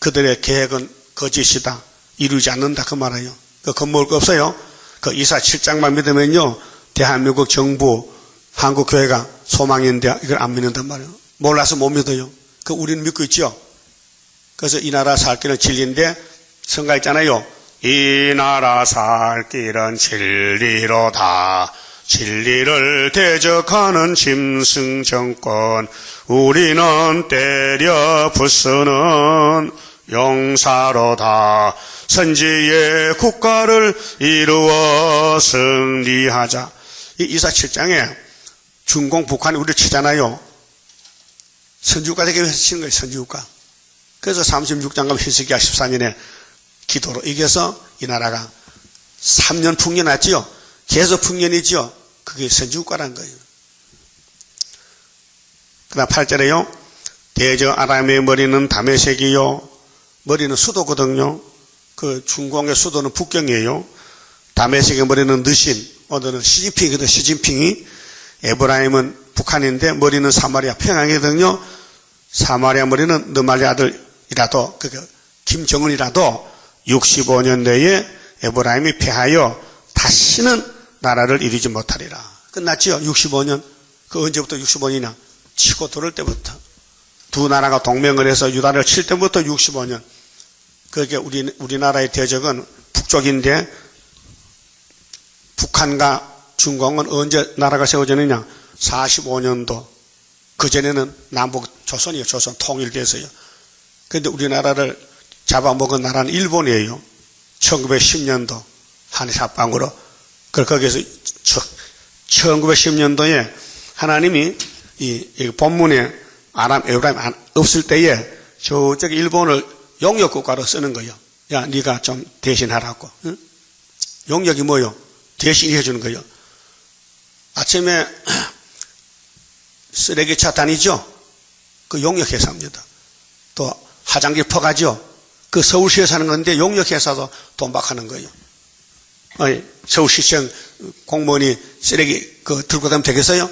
그들의 계획은 거짓이다. 이루지 않는다 그 말이에요. 겁먹을 거 없어요. 그 이사 7장만 믿으면요 대한민국 정부 한국교회가 소망인데 이걸 안 믿는단 말이에요. 몰라서 못 믿어요. 우리는 믿고 있죠. 그래서 이 나라 살 길은 진리인데 성가 있잖아요. 이 나라 살 길은 진리로다. 진리를 대적하는 짐승 정권 우리는 때려 부수는 용사로다. 선지의 국가를 이루어 승리하자. 이 이사 7장에 중공 북한이 우리를 치잖아요. 선지국가 되기 위해서 치는 거예요. 선지국가. 그래서 36장 가면 히스기야 14년에 기도로 이겨서 이 나라가 3년 풍년 왔지요. 계속 풍년이지요. 그게 선지국가라는 거예요. 그 다음 8절에요. 대저 아람의 머리는 다메섹이요. 머리는 수도거든요. 그 중공의 수도는 북경이에요. 다메섹의 머리는 느신. 오늘은 시진핑이거든. 시진핑이. 에브라임은 북한인데 머리는 사마리아 평양이거든요. 사마리아 머리는 너말리 아들이라도 김정은이라도 65년 내에 에브라임이 패하여 다시는 나라를 이루지 못하리라. 끝났지요. 65년. 그 언제부터 65년이냐? 치고 들을 때부터. 두 나라가 동맹을 해서 유다를 칠 때부터 65년. 그렇게 우리나라의 대적은 북쪽인데 북한과 중공은 언제 나라가 세워졌느냐? 45년도. 그전에는 남북 조선이에요. 조선 통일돼서요. 그런데 우리나라를 잡아먹은 나라는 일본이에요. 1910년도 한해사방으로. 거기에서 1910년도에 하나님이 이 본문에 아람, 에브라임 없을 때에 저쪽에 일본을 용역국가로 쓰는 거예요. 야, 네가 좀 대신하라고. 응? 용역이 뭐요? 대신이 해주는 거예요. 아침에 쓰레기차 다니죠? 그 용역회사입니다. 또 화장지 퍼가죠? 그 서울시에 사는 건데 용역회사도 돈 받는 거예요. 서울시청 공무원이 쓰레기 들고 가면 되겠어요?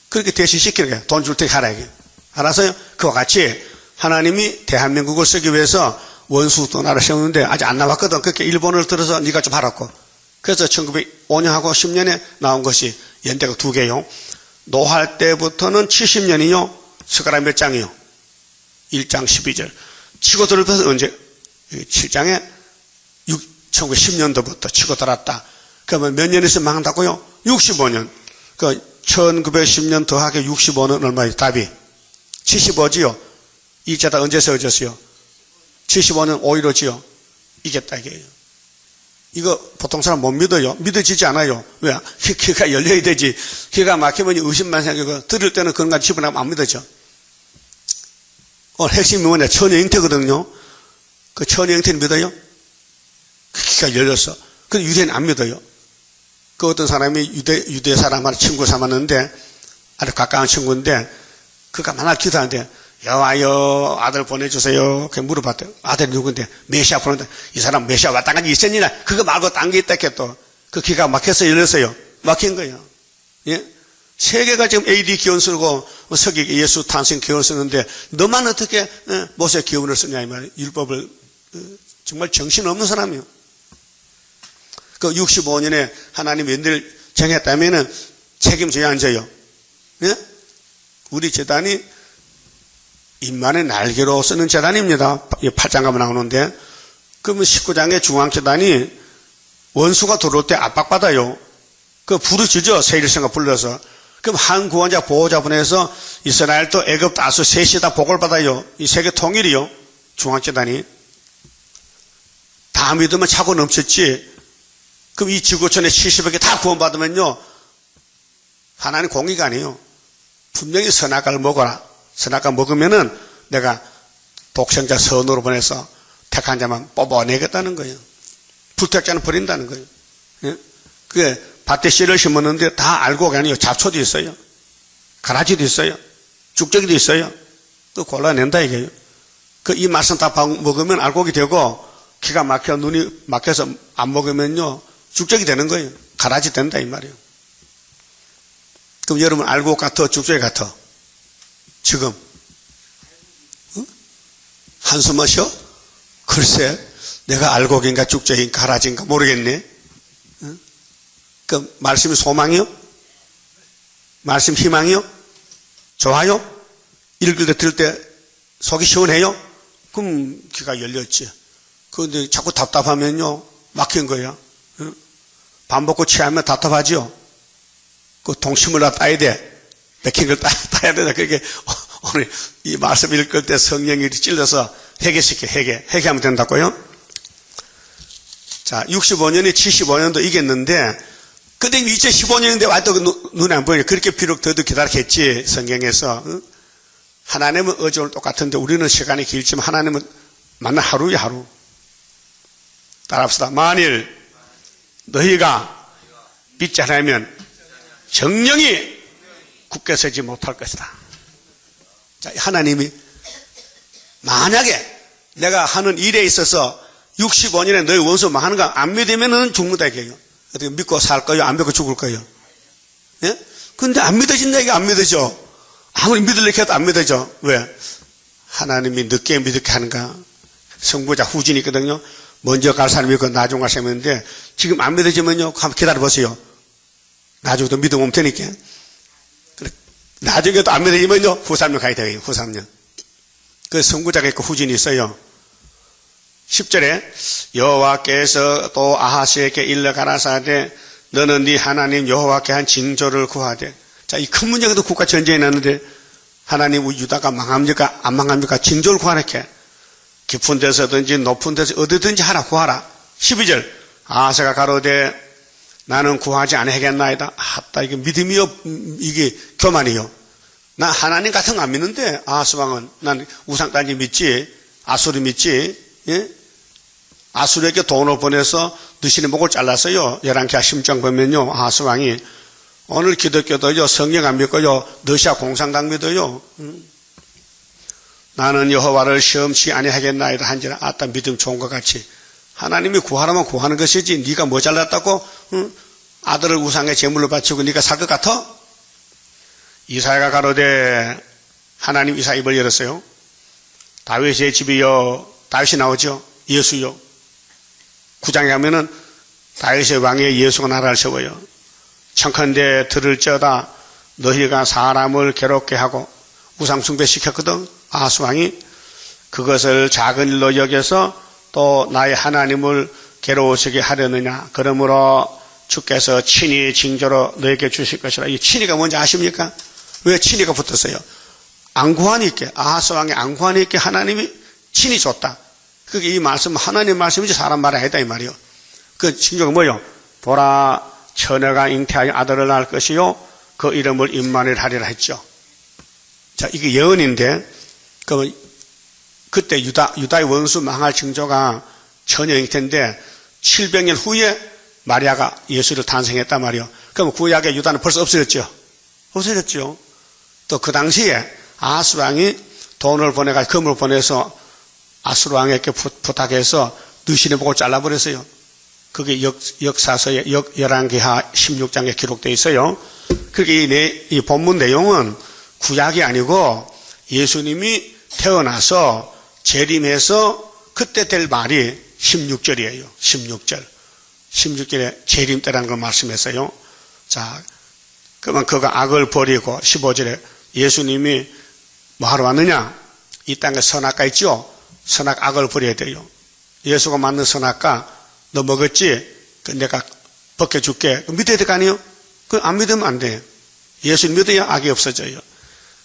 그렇게 대신시키는 거예요. 돈 줄 테니 하라 이게. 알았어요? 그와 같이 하나님이 대한민국을 쓰기 위해서 원수 또 나라를 세우는데 아직 안 나왔거든. 그렇게 일본을 들어서 네가 좀 하라고. 그래서 1905년하고 10년에 나온 것이 연대가 두 개요. 노할 때부터는 70년이요. 스가랴 몇 장이요? 1장 12절. 치고 들어서 언제? 7장에 1910년도부터 치고 들었다. 그러면 몇 년에서 망한다고요? 65년. 1910년 더하기 65는 얼마예요? 답이 75지요. 이 자다 언제 세워졌어요? 75년 5.15지요. 이겼다 이게요. 이거 보통 사람 못 믿어요. 믿어지지 않아요. 왜? 귀가 열려야 되지. 귀가 막히면 의심만 생기고 들을 때는 그런 거 집어넣으면 안 믿어져. 핵심이 뭐냐? 천여잉태거든요. 그 천여잉태는 믿어요? 귀가 열렸어. 근데 유대는 안 믿어요. 그 어떤 사람이 유대 사람하고 친구 삼았는데 아주 가까운 친구인데 그가 맨날 기도하는데 여와여 아들 보내주세요. 그렇게 물어봤대요. 아들이 누군데? 메시아 보는데 이 사람 메시아 왔다 간지 있었니나? 그거 말고 딴 게 있다 했또. 그 기가 막혀서 열렸어요. 막힌 거예요. 예? 세계가 지금 AD 기원 쓰고 서기 예수 탄생 기원 쓰는데 너만 어떻게 모세 기원을 쓰냐 이 말이에요. 율법을 정말 정신없는 사람이에요. 그 65년에 하나님 웬들 정했다면은 책임져야 앉아요. 예? 우리 재단이 인만의 날개로 쓰는 재단입니다. 8장 가면 나오는데 그러면 19장의 중앙재단이 원수가 들어올 때 압박받아요. 그 부르짖어 세일성가 불러서. 그럼 한 구원자 보호자분에서 이스라엘도 애굽 아수 셋이 다 복을 받아요. 이 세계 통일이요. 중앙재단이. 다 믿으면 차고 넘쳤지. 그럼 이 지구촌에 70억이 다 구원받으면요. 하나님 공의가 아니에요. 분명히 선악과를 먹어라. 선악과 먹으면은 내가 독생자 선으로 보내서 택한 자만 뽑아내겠다는 거예요. 불택자는 버린다는 거예요. 예? 그게 밭에 씨를 심었는데 다 알고가 아니에요. 잡초도 있어요. 가라지도 있어요. 죽적이도 있어요. 또 골라낸다 이게요. 이 말씀 다 먹으면 알곡이 되고 기가 막혀 눈이 막혀서 안 먹으면요. 죽적이 되는 거예요. 가라지 된다 이 말이에요. 그럼 여러분 알곡 같아? 죽적이 같아? 지금 한숨 마셔? 글쎄 내가 알곡인가 죽적인가 가라지인가 모르겠네. 그 말씀이 소망이요? 말씀 희망이요? 좋아요? 읽을 때 들을 때 속이 시원해요? 그럼 귀가 열렸지. 그런데 자꾸 답답하면요 막힌 거예요. 밥 먹고 취하면 답답하죠? 그 동심을 다 따야 돼. 맥힌 걸 따야 된다. 그렇게 오늘 이 말씀 읽을 때 성령이 찔러서 회개시켜, 회개하면 된다고요? 자, 65년이 75년도 이겼는데, 근데 2015년인데 와도 눈에 안 보이네. 그렇게 비록 더도 기다렸겠지, 성경에서. 하나님은 어제 오늘 똑같은데 우리는 시간이 길지만 하나님은 만나 하루에 하루. 따라합시다. 만일 너희가 믿지 않으면 정령이 굳게 서지 못할 것이다. 자, 하나님이 만약에 내가 하는 일에 있어서 65년에 너희 원수 망하는 거 안 믿으면 죽는다 이게요. 어떻게 믿고 살 거요? 안 믿고 죽을 거요? 예? 근데 안 믿어진다, 이게 안 믿어져. 아무리 믿으려고 해도 안 믿어져. 왜? 하나님이 늦게 믿게 하는가? 성부자 후진이 있거든요. 먼저 갈 사람이 있고 나중 갈 사람이 있는데 지금 안 믿어지면요. 한번 기다려보세요. 나중에도 믿음 오면 되니까. 나중에도 안 믿어지면요. 후 3년 가야 돼요. 후 3년. 그 성부자가 있고 후진이 있어요. 10절에 여호와께서 또 아하스에게 일러 가라사대 너는 네 하나님 여호와께 한 징조를 구하되. 자, 이 큰 문제도 국가 전쟁이 났는데 하나님 유다가 망합니까? 안 망합니까? 징조를 구하라게. 깊은 데서든지 높은 데서 어디든지 하라 구하라. 12절 아하스가 가로되 나는 구하지 아니하겠나이다. 아따 이게 믿음이요 이게 교만이요. 나 하나님 같은 거 안 믿는데 아하스 왕은 난 우상단지 믿지 아수르 믿지. 예? 아수르에게 돈을 보내서 느신의 목을 잘랐어요. 11개 심장 보면요. 아하스 왕이 오늘 기독교도요. 성경 안 믿고요. 러시아 공산당 믿어요. 나는 여호와를 시험치 아니하겠나이다 한지라. 아따 믿음 좋은 것 같이. 하나님이 구하라면 구하는 것이지 네가 뭐 잘났다고 아들을 우상의 제물로 바치고 네가 살 것 같아? 이사야가 가로되 하나님 이사야 입을 열었어요. 다윗의 집이요. 다윗이 나오죠. 예수요. 9장에 가면은 다윗의 왕의 예수가 나라를 세워요. 청컨대 들을지어다 너희가 사람을 괴롭게 하고 우상숭배 시켰거든. 아하스 왕이 그것을 작은 일로 여겨서 또 나의 하나님을 괴로우시게 하려느냐. 그러므로 주께서 친히 징조로 너에게 주실 것이라. 이 친히가 뭔지 아십니까? 왜 친히가 붙었어요? 안 구하니까. 아하스 왕이 안 구하니까 하나님이 친히 줬다. 그게 이 말씀 하나님 말씀이지 사람 말이 아니다 이 말이요. 그 징조가 뭐요? 보라 처녀가 잉태하여 아들을 낳을 것이요 그 이름을 임마누엘 하리라 했죠. 자, 이게 예언인데 그러면 그때 유다의 원수 망할 징조가 처녀 잉태인데 700년 후에 마리아가 예수를 탄생했단 말이요. 그럼 구약의 유다는 벌써 없어졌죠. 없어졌죠. 또 그 당시에 아하스 왕이 돈을 보내가지고 금을 보내서 아수르 왕에게 부탁해서 느신의 목을 잘라버렸어요. 그게 역사서의 11기하 16장에 기록되어 있어요. 그게 이 본문 내용은 구약이 아니고 예수님이 태어나서 재림해서 그때 될 말이 16절이에요. 16절. 16절에 재림 때라는 걸 말씀했어요. 자, 그러면 그가 악을 버리고 15절에 예수님이 뭐 하러 왔느냐? 이 땅에 선악과 있죠? 선악 악을 버려야 돼요. 예수가 만든 선악과 너 먹었지? 내가 벗겨줄게. 믿어야 될 거 아니에요? 안 믿으면 안 돼요. 예수님 믿어야 악이 없어져요.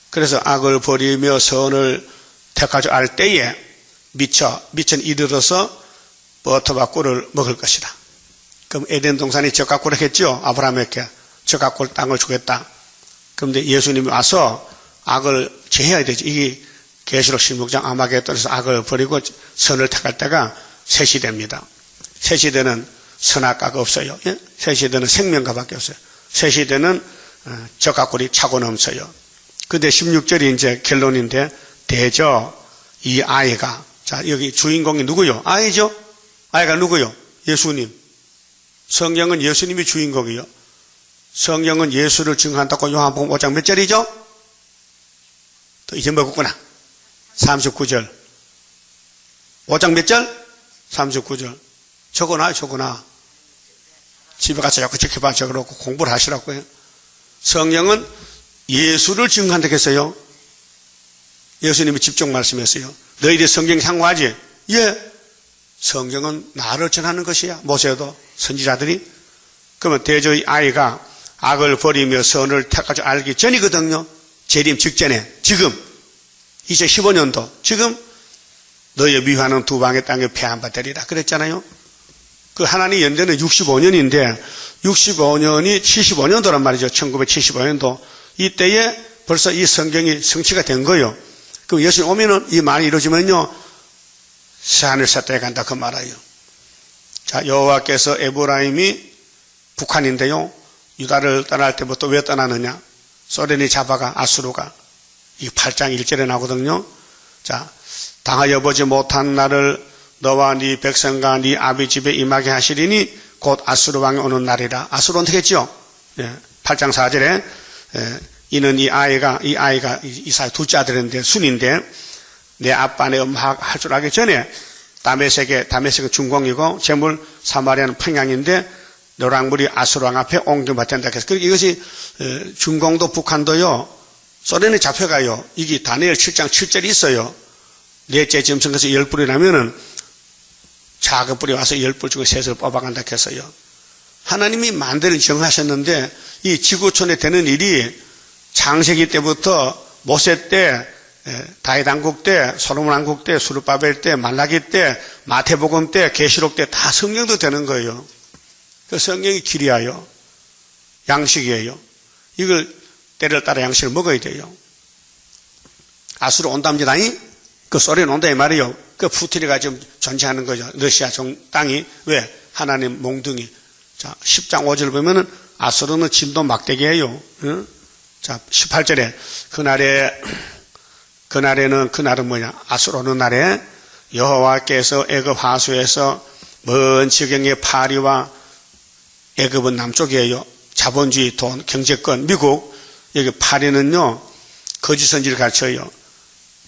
그래서 악을 버리며 선을 택하지 알 때에 미천 이르러서 버터와 꿀을 먹을 것이다. 그럼 에덴 동산이 적각꿀을 했죠? 아브라함에게 적각꿀 땅을 주겠다. 그런데 예수님이 와서 악을 제해야 되죠. 이게 계시록 16장 아마겟돈에서 악을 버리고 선을 택할 때가 새 시대입니다. 새 시대는 선악과가 없어요. 예? 새 시대는 생명과밖에 없어요. 새 시대는 적각꿀이 차고 넘쳐요. 근데 16절이 이제 결론인데 대저 이 아이가 자 여기 주인공이 누구요? 아이죠? 아이가 누구요? 예수님. 성경은 예수님이 주인공이요. 성경은 예수를 증거한다고 요한복음 5장 몇 절이죠? 또 이제 먹었구나. 39절. 5장 몇 절? 39절. 적어놔. 집에 가서 자꾸 지켜봐 적어놓고 공부를 하시라고요. 성경은 예수를 증거한다고 했어요. 예수님이 직접 말씀했어요. 너희들 성경 상고하지? 예. 성경은 나를 전하는 것이야. 모세도 선지자들이. 그러면 대저의 아이가 악을 버리며 선을 택하지 알기 전이거든요. 재림 직전에. 지금 2015년도 지금 너의 미화는 두 방의 땅에 폐한받으리라 그랬잖아요. 그 하나님 연대는 65년인데 65년이 75년도란 말이죠. 1975년도. 이때에 벌써 이 성경이 성취가 된 거예요. 그럼 예수님 오면은 이 말이 이루어지면요. 새하늘 새 땅에 간다 그 말이에요. 자, 여호와께서 에브라임이 북한인데요. 유다를 떠날 때부터 왜 떠나느냐? 소련이 잡아가 아수르가 이 8장 1절에 나오거든요. 자, 당하여 보지 못한 날을 너와 네 백성과 네 아비 집에 임하게 하시리니 곧 아수르 왕이 오는 날이라. 아수르 어떻게 했죠? 예, 8장 4절에 이는 이 아이가 이사의 둘째 아들인데 순인데 내 아빠 내 엄마 할 줄 알기 전에 다메섹은 중공이고 재물 사마리아는 평양인데 노랑물이 아수르왕 앞에 옮겨받는다 해서 그러니까 이것이 중공도 북한도요 소련에 잡혀가요. 이게 다니엘 7장 7절이 있어요. 넷째 짐승에서 10뿔이 나면은 작은 뿔이 와서 10뿔 중에 셋을 뽑아간다 했어요. 하나님이 만대를 정하셨는데 이 지구촌에 되는 일이 창세기 때부터 모세 때, 다윗 왕국 때, 솔로몬 왕국 때, 수르바벨 때, 말라기 때, 마태복음 때, 계시록 때 다 성경도 되는 거예요. 그 성경이 길이에요. 양식이에요. 이걸 때를 따라 양식을 먹어야 돼요. 아수르 온답니다니? 그 소련 온다 이 말이에요. 그 푸틴이가 지금 존재하는 거죠. 러시아 땅이. 왜? 하나님 몽둥이. 자, 10장 5절 보면은 아수르는 진도 막대기예요. 응? 자, 18절에 그날은 뭐냐? 아수르 오는 날에 여호와께서 애굽 하수에서 먼 지경의 파리와 애굽은 남쪽이에요. 자본주의, 돈, 경제권, 미국. 여기 파리는요, 거짓 선지를 가르쳐요.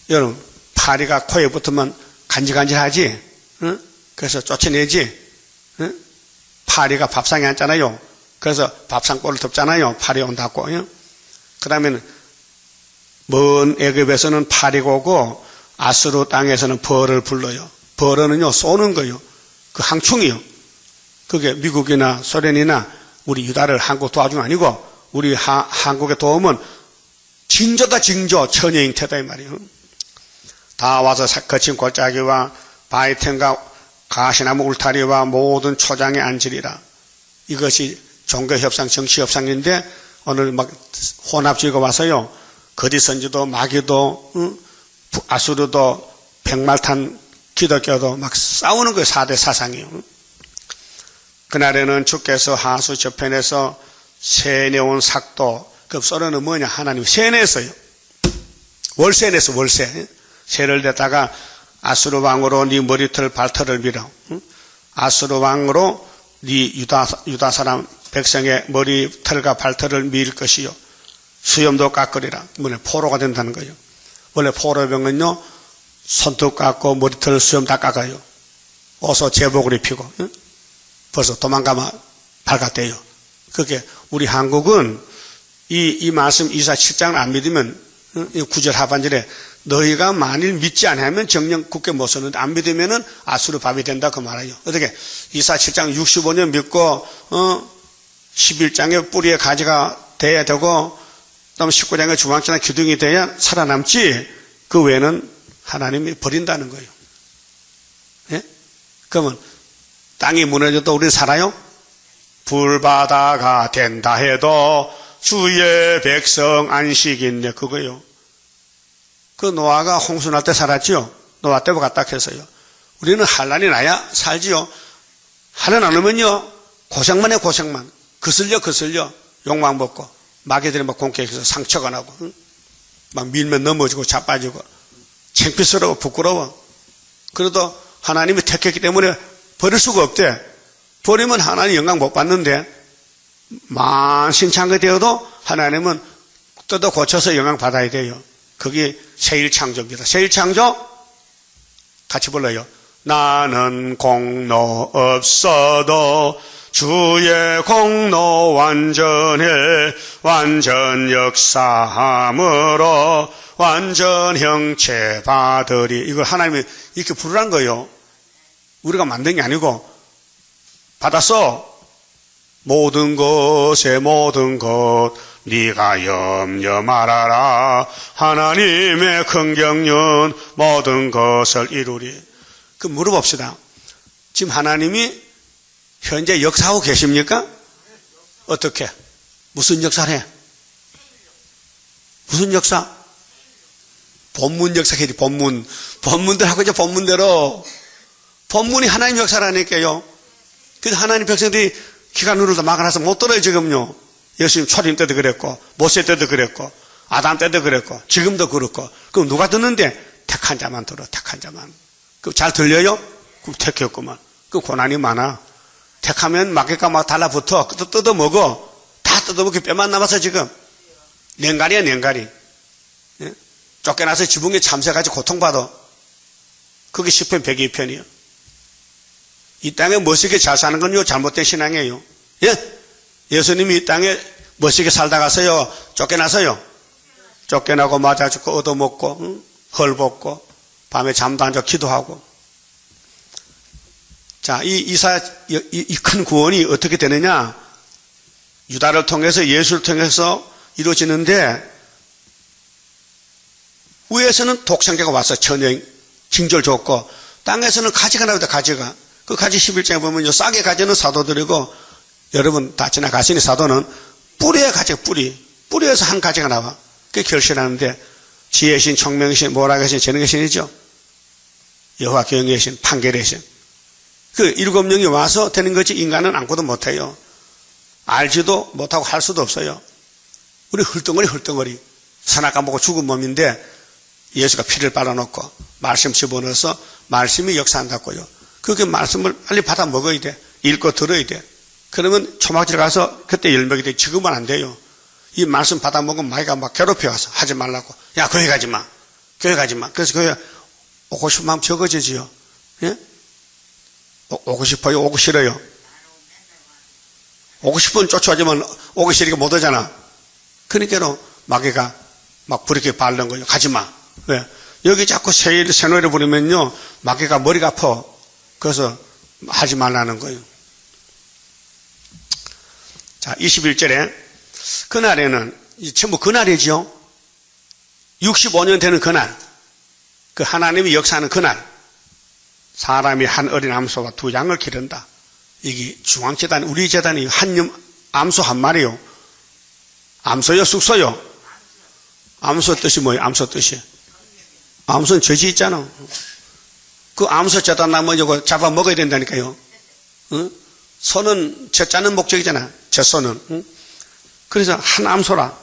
여러분, 파리가 코에 붙으면 간질간질하지? 응? 그래서 쫓아내지? 응? 파리가 밥상에 앉잖아요. 그래서 밥상꼴을 덮잖아요. 파리 온다고. 그 다음에는 먼 애굽에서는 파리가 오고 아수르 땅에서는 벌을 불러요. 벌은요, 쏘는 거요. 그 항충이요. 그게 미국이나 소련이나 우리 유다를 한국 도와준 거 아니고 우리 한국의 도움은 징조다 징조 천여잉태다 이 말이에요. 다 와서 거친 골짜기와 바위틈과 가시나무 울타리와 모든 초장에 앉으리라. 이것이 종교협상 정치협상인데 오늘 막 혼합주의가 와서요 거짓선지도 마귀도 아수르도 백말탄 기독교도 막 싸우는 거예요. 4대 사상이요. 그날에는 주께서 하수 저편에서 새 내온 삭도 그 소리는 뭐냐 하나님 새 냈어요. 월세 냈어 월세. 새를 내다가 아수르 왕으로 네 머리털 발털을 밀어. 아수르 왕으로 네 유다 사람 백성의 머리털과 발털을 밀 것이요. 수염도 깎으리라. 원래 포로가 된다는 거예요. 원래 포로병은요 손톱 깎고 머리털 수염 다 깎아요. 어서 제복을 입히고. 벌써 도망가면 발각돼요. 그게 우리 한국은 이 말씀 이사 7장을 안 믿으면 9절 하반절에 너희가 만일 믿지 않으면 정령 굳게 못 서는데 안 믿으면은 아수르 밥이 된다 그 말이에요. 어떻게 이사 7장 65년 믿고 11장의 뿌리에 가지가 돼야 되고 그다음에 19장의 중앙지나 기둥이 돼야 살아남지 그 외에는 하나님이 버린다는 거예요. 예? 그러면 땅이 무너져도 우리는 살아요? 불바다가 된다 해도 주의 백성 안식인데 그거요. 그 노아가 홍수 날 때 살았지요. 노아 때와 같다 해서요. 우리는 환난이 나야 살지요. 환난 안 오면요 고생만 해 고생만. 거슬려 욕망 먹고 마귀들이 막 공격해서 상처가 나고 막 밀면 넘어지고 자빠지고 창피스러워 부끄러워. 그래도 하나님이 택했기 때문에 버릴 수가 없대. 버리면 하나님 영광 못 받는데 만신창이 되어도 하나님은 뜯어 고쳐서 영광 받아야 돼요. 그게 새1창조입니다. 새1창조 같이 불러요. 나는 공로 없어도 주의 공로 완전해 완전 역사함으로 완전 형체 받으리. 이걸 하나님이 이렇게 부르란 거예요. 우리가 만든 게 아니고 받았어. 모든 것에 모든 것 네가 염려 말아라. 하나님의 긍정은 모든 것을 이루리. 그 물어봅시다. 지금 하나님이 현재 역사하고 계십니까? 어떻게? 무슨 역사를 해? 무슨 역사? 본문 역사해야지. 본문들 이제 본문대로. 본문이 하나님 역사라니까요. 그래서 하나님 백성들이 기가 누르다 막아놔서 못 들어요 지금요. 예수님 초림 때도 그랬고 모세 때도 그랬고 아담 때도 그랬고 지금도 그렇고. 그럼 누가 듣는데? 택한 자만 들어. 택한 자만. 그 잘 들려요? 그럼 택했구만. 그 고난이 많아. 택하면 마귀가 막 달라붙어. 뜯어먹어. 다 뜯어먹기 뼈만 남았어 지금. 냉간이야, 냉간이. 예? 쫓겨나서 지붕에 참새같이 고통받아. 그게 10편 102편이요. 이 땅에 멋있게 잘 사는 건요, 잘못된 신앙이에요. 예? 예수님이 이 땅에 멋있게 살다 가서요, 쫓겨나서요. 쫓겨나고 맞아 죽고 얻어먹고, 헐벗고, 밤에 잠도 안 자 기도하고. 자, 이 큰 구원이 어떻게 되느냐? 유다를 통해서 예수를 통해서 이루어지는데, 위에서는 독생자가 와서 천연 징조를 줬고, 땅에서는 가지가 나옵니다, 가지가. 그 가지 11장에 보면요, 싹의 가지는 사도들이고, 여러분 다 지나가시니 사도는 뿌리의 가지가 뿌리에서 한 가지가 나와. 그게 결실하는데, 지혜의 신, 총명의 신, 모락의 신, 재능의 신이죠. 여호와 경외의 신, 판결의 신. 그 일곱 명이 와서 되는 거지, 인간은 아무것도 못해요. 알지도 못하고 할 수도 없어요. 우리 헐덩거리. 선악과 먹고 죽은 몸인데, 예수가 피를 빨아놓고, 말씀 집어넣어서, 말씀이 역사한다고요. 그렇게 말씀을 빨리 받아 먹어야 돼. 읽고 들어야 돼. 그러면 초막질 가서 그때 열매가 돼. 지금은 안 돼요. 이 말씀 받아 먹으면 마귀가 막 괴롭혀 와서 하지 말라고. 야, 교회 가지 마. 그래서 교회 오고 싶은 마음 적어지지요. 예? 오고 싶어요? 오고 싫어요? 오고 싶으면 쫓아오지만 오기 싫으니까 못 오잖아. 그러니까 마귀가 막 부리게 바르는 거예요. 가지 마. 왜? 여기 자꾸 새노래 부르면요, 마귀가 머리가 아파. 그래서 하지 말라는 거예요. 자, 21절에 그날에는 전부 그날이죠. 65년 되는 그날, 그 하나님이 역사하는 그날, 사람이 한 어린 암소와 두 양을 기른다. 이게 중앙재단, 우리 재단이 암소 한 마리요. 암소요, 쑥소요? 암소 뜻이 뭐예요? 암소 뜻이? 암소는 죄지 있잖아. 그 암소 재단 나면 이거 잡아 먹어야 된다니까요. 응? 소는 젖 짜는 목적이잖아. 젖소는. 응? 그래서 한 암소라.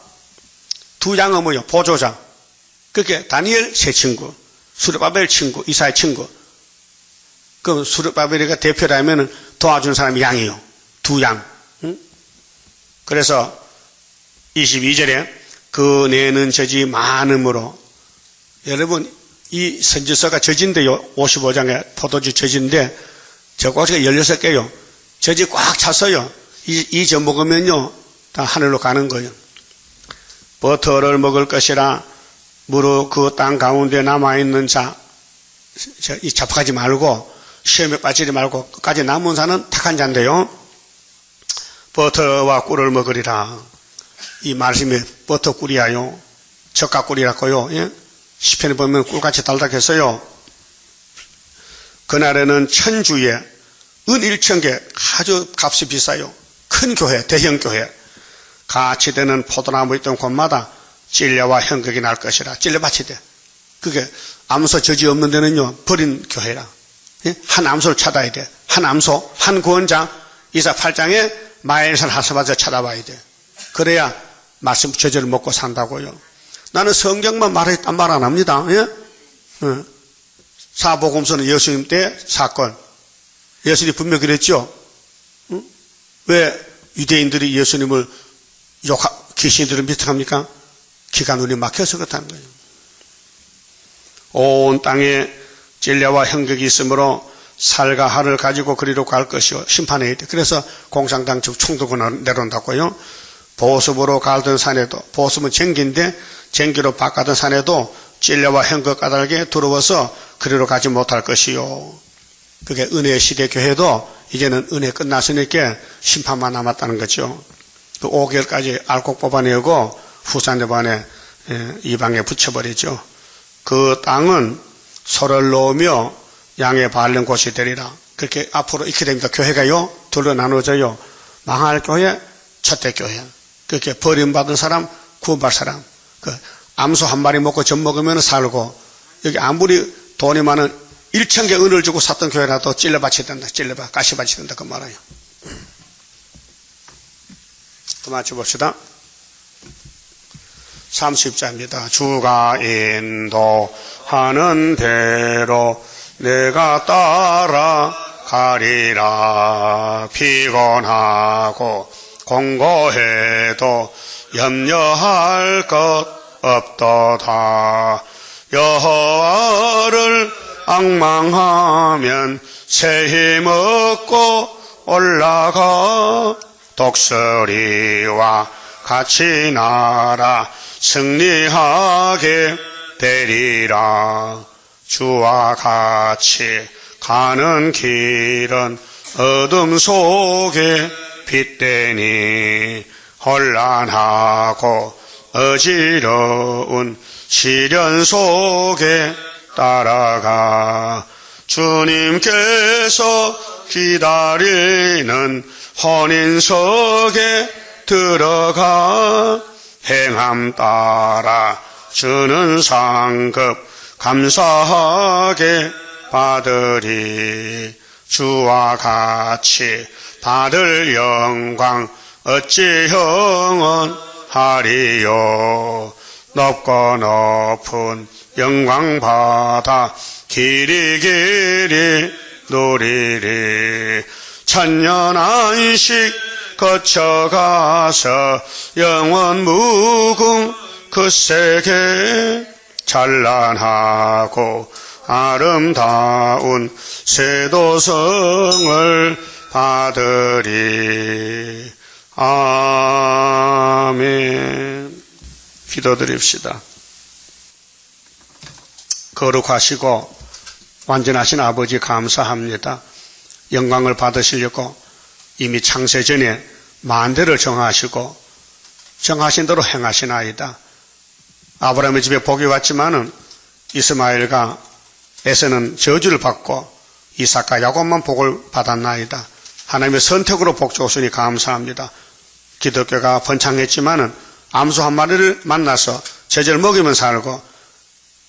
두 양은 뭐요? 보조자. 그렇게 다니엘 세 친구, 수르바벨 친구, 이사야 친구. 그럼 수르바벨이가 대표라면 도와주는 사람이 양이요. 두 양. 응? 그래서 22절에 그 내는 젖이 많음으로, 여러분 이 선지서가 젖인데요. 55장에 포도주 젖인데 저 꼬치가 16개요. 젖이 꽉 찼어요. 이 젖 먹으면요 다 하늘로 가는 거예요. 버터를 먹을 것이라 무릇 그 땅 가운데 남아있는 이 잡하지 말고 시험에 빠지지 말고 끝까지 남은 자는 택한 자인데요. 버터와 꿀을 먹으리라. 이 말씀이 버터 꿀이야요. 젓가 꿀이라고요. 예? 시편에 보면 꿀같이 달달했어요. 그날에는 천주에 은 1,000개 아주 값이 비싸요. 큰 교회, 대형 교회, 같이 되는 포도나무 있던 곳마다 찔레와 형극이 날 것이라. 찔레밭이 돼. 그게 암소 젖이 없는 데는요 버린 교회라. 예? 한 암소를 찾아야 돼. 한 암소, 한 구원자. 이사 8장에 마엘산 하사바서 찾아봐야 돼. 그래야 말씀 저절을 먹고 산다고요. 나는 성경만 말했단 말 안 합니다. 예? 사복음서는 예수님 때 사건. 예수님이 분명히 그랬죠. 왜 유대인들이 예수님을 귀신들을 미팅합니까? 기가 눈이 막혀서 그렇다는 거예요. 온 땅에 찔레와 형극이 있으므로 살과 하를 가지고 그리로 갈 것이요 심판해야 돼. 그래서 공산당 즉 총독을 내려온다고요. 보습으로 가던 산에도, 보습은 쟁기인데 쟁기로 바꿔던 산에도 찔레와 형극 까닭에 두려워서 그리로 가지 못할 것이요. 그게 은혜의 시대 교회도 이제는 은혜 끝났으니까 심판만 남았다는 거죠. 그 5개월까지 알곡 뽑아내고 후산대반에 이방에 붙여버리죠. 그 땅은 소를 놓으며 양의 바른 곳이 되리라. 그렇게 앞으로 있게 됩니다. 교회가요 둘로 나눠져요. 망할 교회, 첫대 교회. 그렇게 버림받은 사람, 구원받은 사람. 그 암소 한 마리 먹고 젖 먹으면 살고, 여기 아무리 돈이 많은 1,000개 은을 주고 샀던 교회라도 찔레밭이 된다. 찔레밭, 가시밭이 된다. 그 말이에요. 또 맞춰봅시다. 30자입니다. 주가 인도하는 대로 내가 따라가리라. 피곤하고 공고해도 염려할 것 없도다. 여호와를 앙망하면 새 힘 얻고 올라가 독수리와 같이 날아 승리하게 되리라. 주와 같이 가는 길은 어둠 속에 빛되니 혼란하고 어지러운 시련 속에 따라가 주님께서 기다리는 혼인석에 들어가 행함 따라 주는 상급 감사하게 받으리. 주와 같이 받을 영광 어찌 형언하리요. 높고 높은 영광 받아 길이 길이 누리리. 천년 안식 거쳐가서 영원 무궁 그 세계 찬란하고 아름다운 세도성을 받으리. 아멘. 기도드립시다. 거룩하시고 완전하신 아버지 감사합니다. 영광을 받으시려고 이미 창세전에 만대를 정하시고 정하신 대로 행하시나이다. 아브라함의 집에 복이 왔지만은 이스마엘과 에서는 저주를 받고 이삭과 야곱만 복을 받았나이다. 하나님의 선택으로 복 주시니 감사합니다. 기독교가 번창했지만은 암소 한 마리를 만나서 제절 먹이면 살고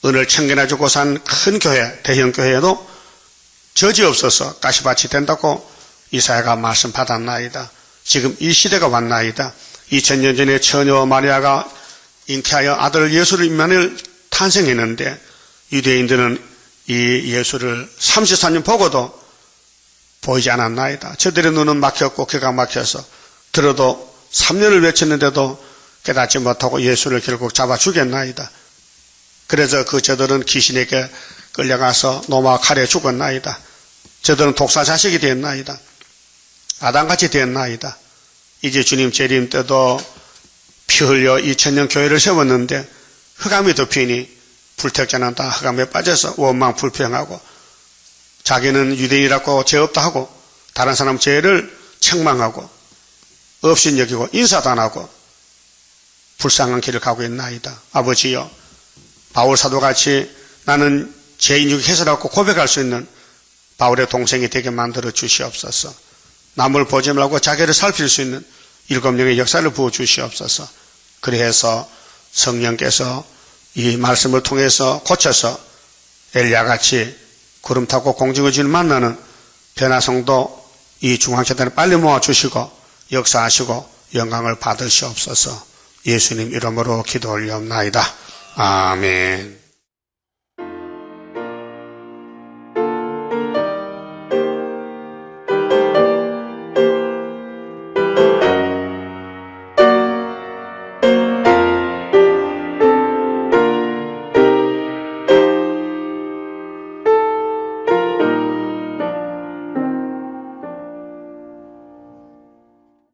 은을 챙겨내주고 산 큰 교회, 대형 교회에도 저지 없어서 가시밭이 된다고 이사야가 말씀 받았나이다. 지금 이 시대가 왔나이다. 2000년 전에 처녀 마리아가 잉태하여 아들 예수를 임마누엘 탄생했는데 유대인들은 이 예수를 33년 보고도 보이지 않았나이다. 저들의 눈은 막혔고 귀가 막혀서 들어도 3년을 외쳤는데도 깨닫지 못하고 예수를 결국 잡아 죽였나이다. 그래서 저들은 귀신에게 끌려가서 노마 칼에 죽었나이다. 저들은 독사 자식이 됐나이다. 아담같이 됐나이다. 이제 주님 재림 때도 피 흘려 2000년 교회를 세웠는데 흑암이 덮이니 불택자는 다 흑암에 빠져서 원망 불평하고 자기는 유대인이라고 죄 없다 하고 다른 사람 죄를 책망하고 없인 여기고 인사도 안 하고 불쌍한 길을 가고 있나이다. 아버지여, 바울 사도같이 나는 죄인이고 해서라고 고백할 수 있는 바울의 동생이 되게 만들어 주시옵소서. 남을 보지 말고 자기를 살필 수 있는 7명의 역사를 부어 주시옵소서. 그래서 성령께서 이 말씀을 통해서 고쳐서 엘리야같이 구름 타고 공중의 주를 만나는 변화성도 이 중앙재단에 빨리 모아주시고 역사하시고 영광을 받으시옵소서. 예수님 이름으로 기도 올리옵나이다. 아멘.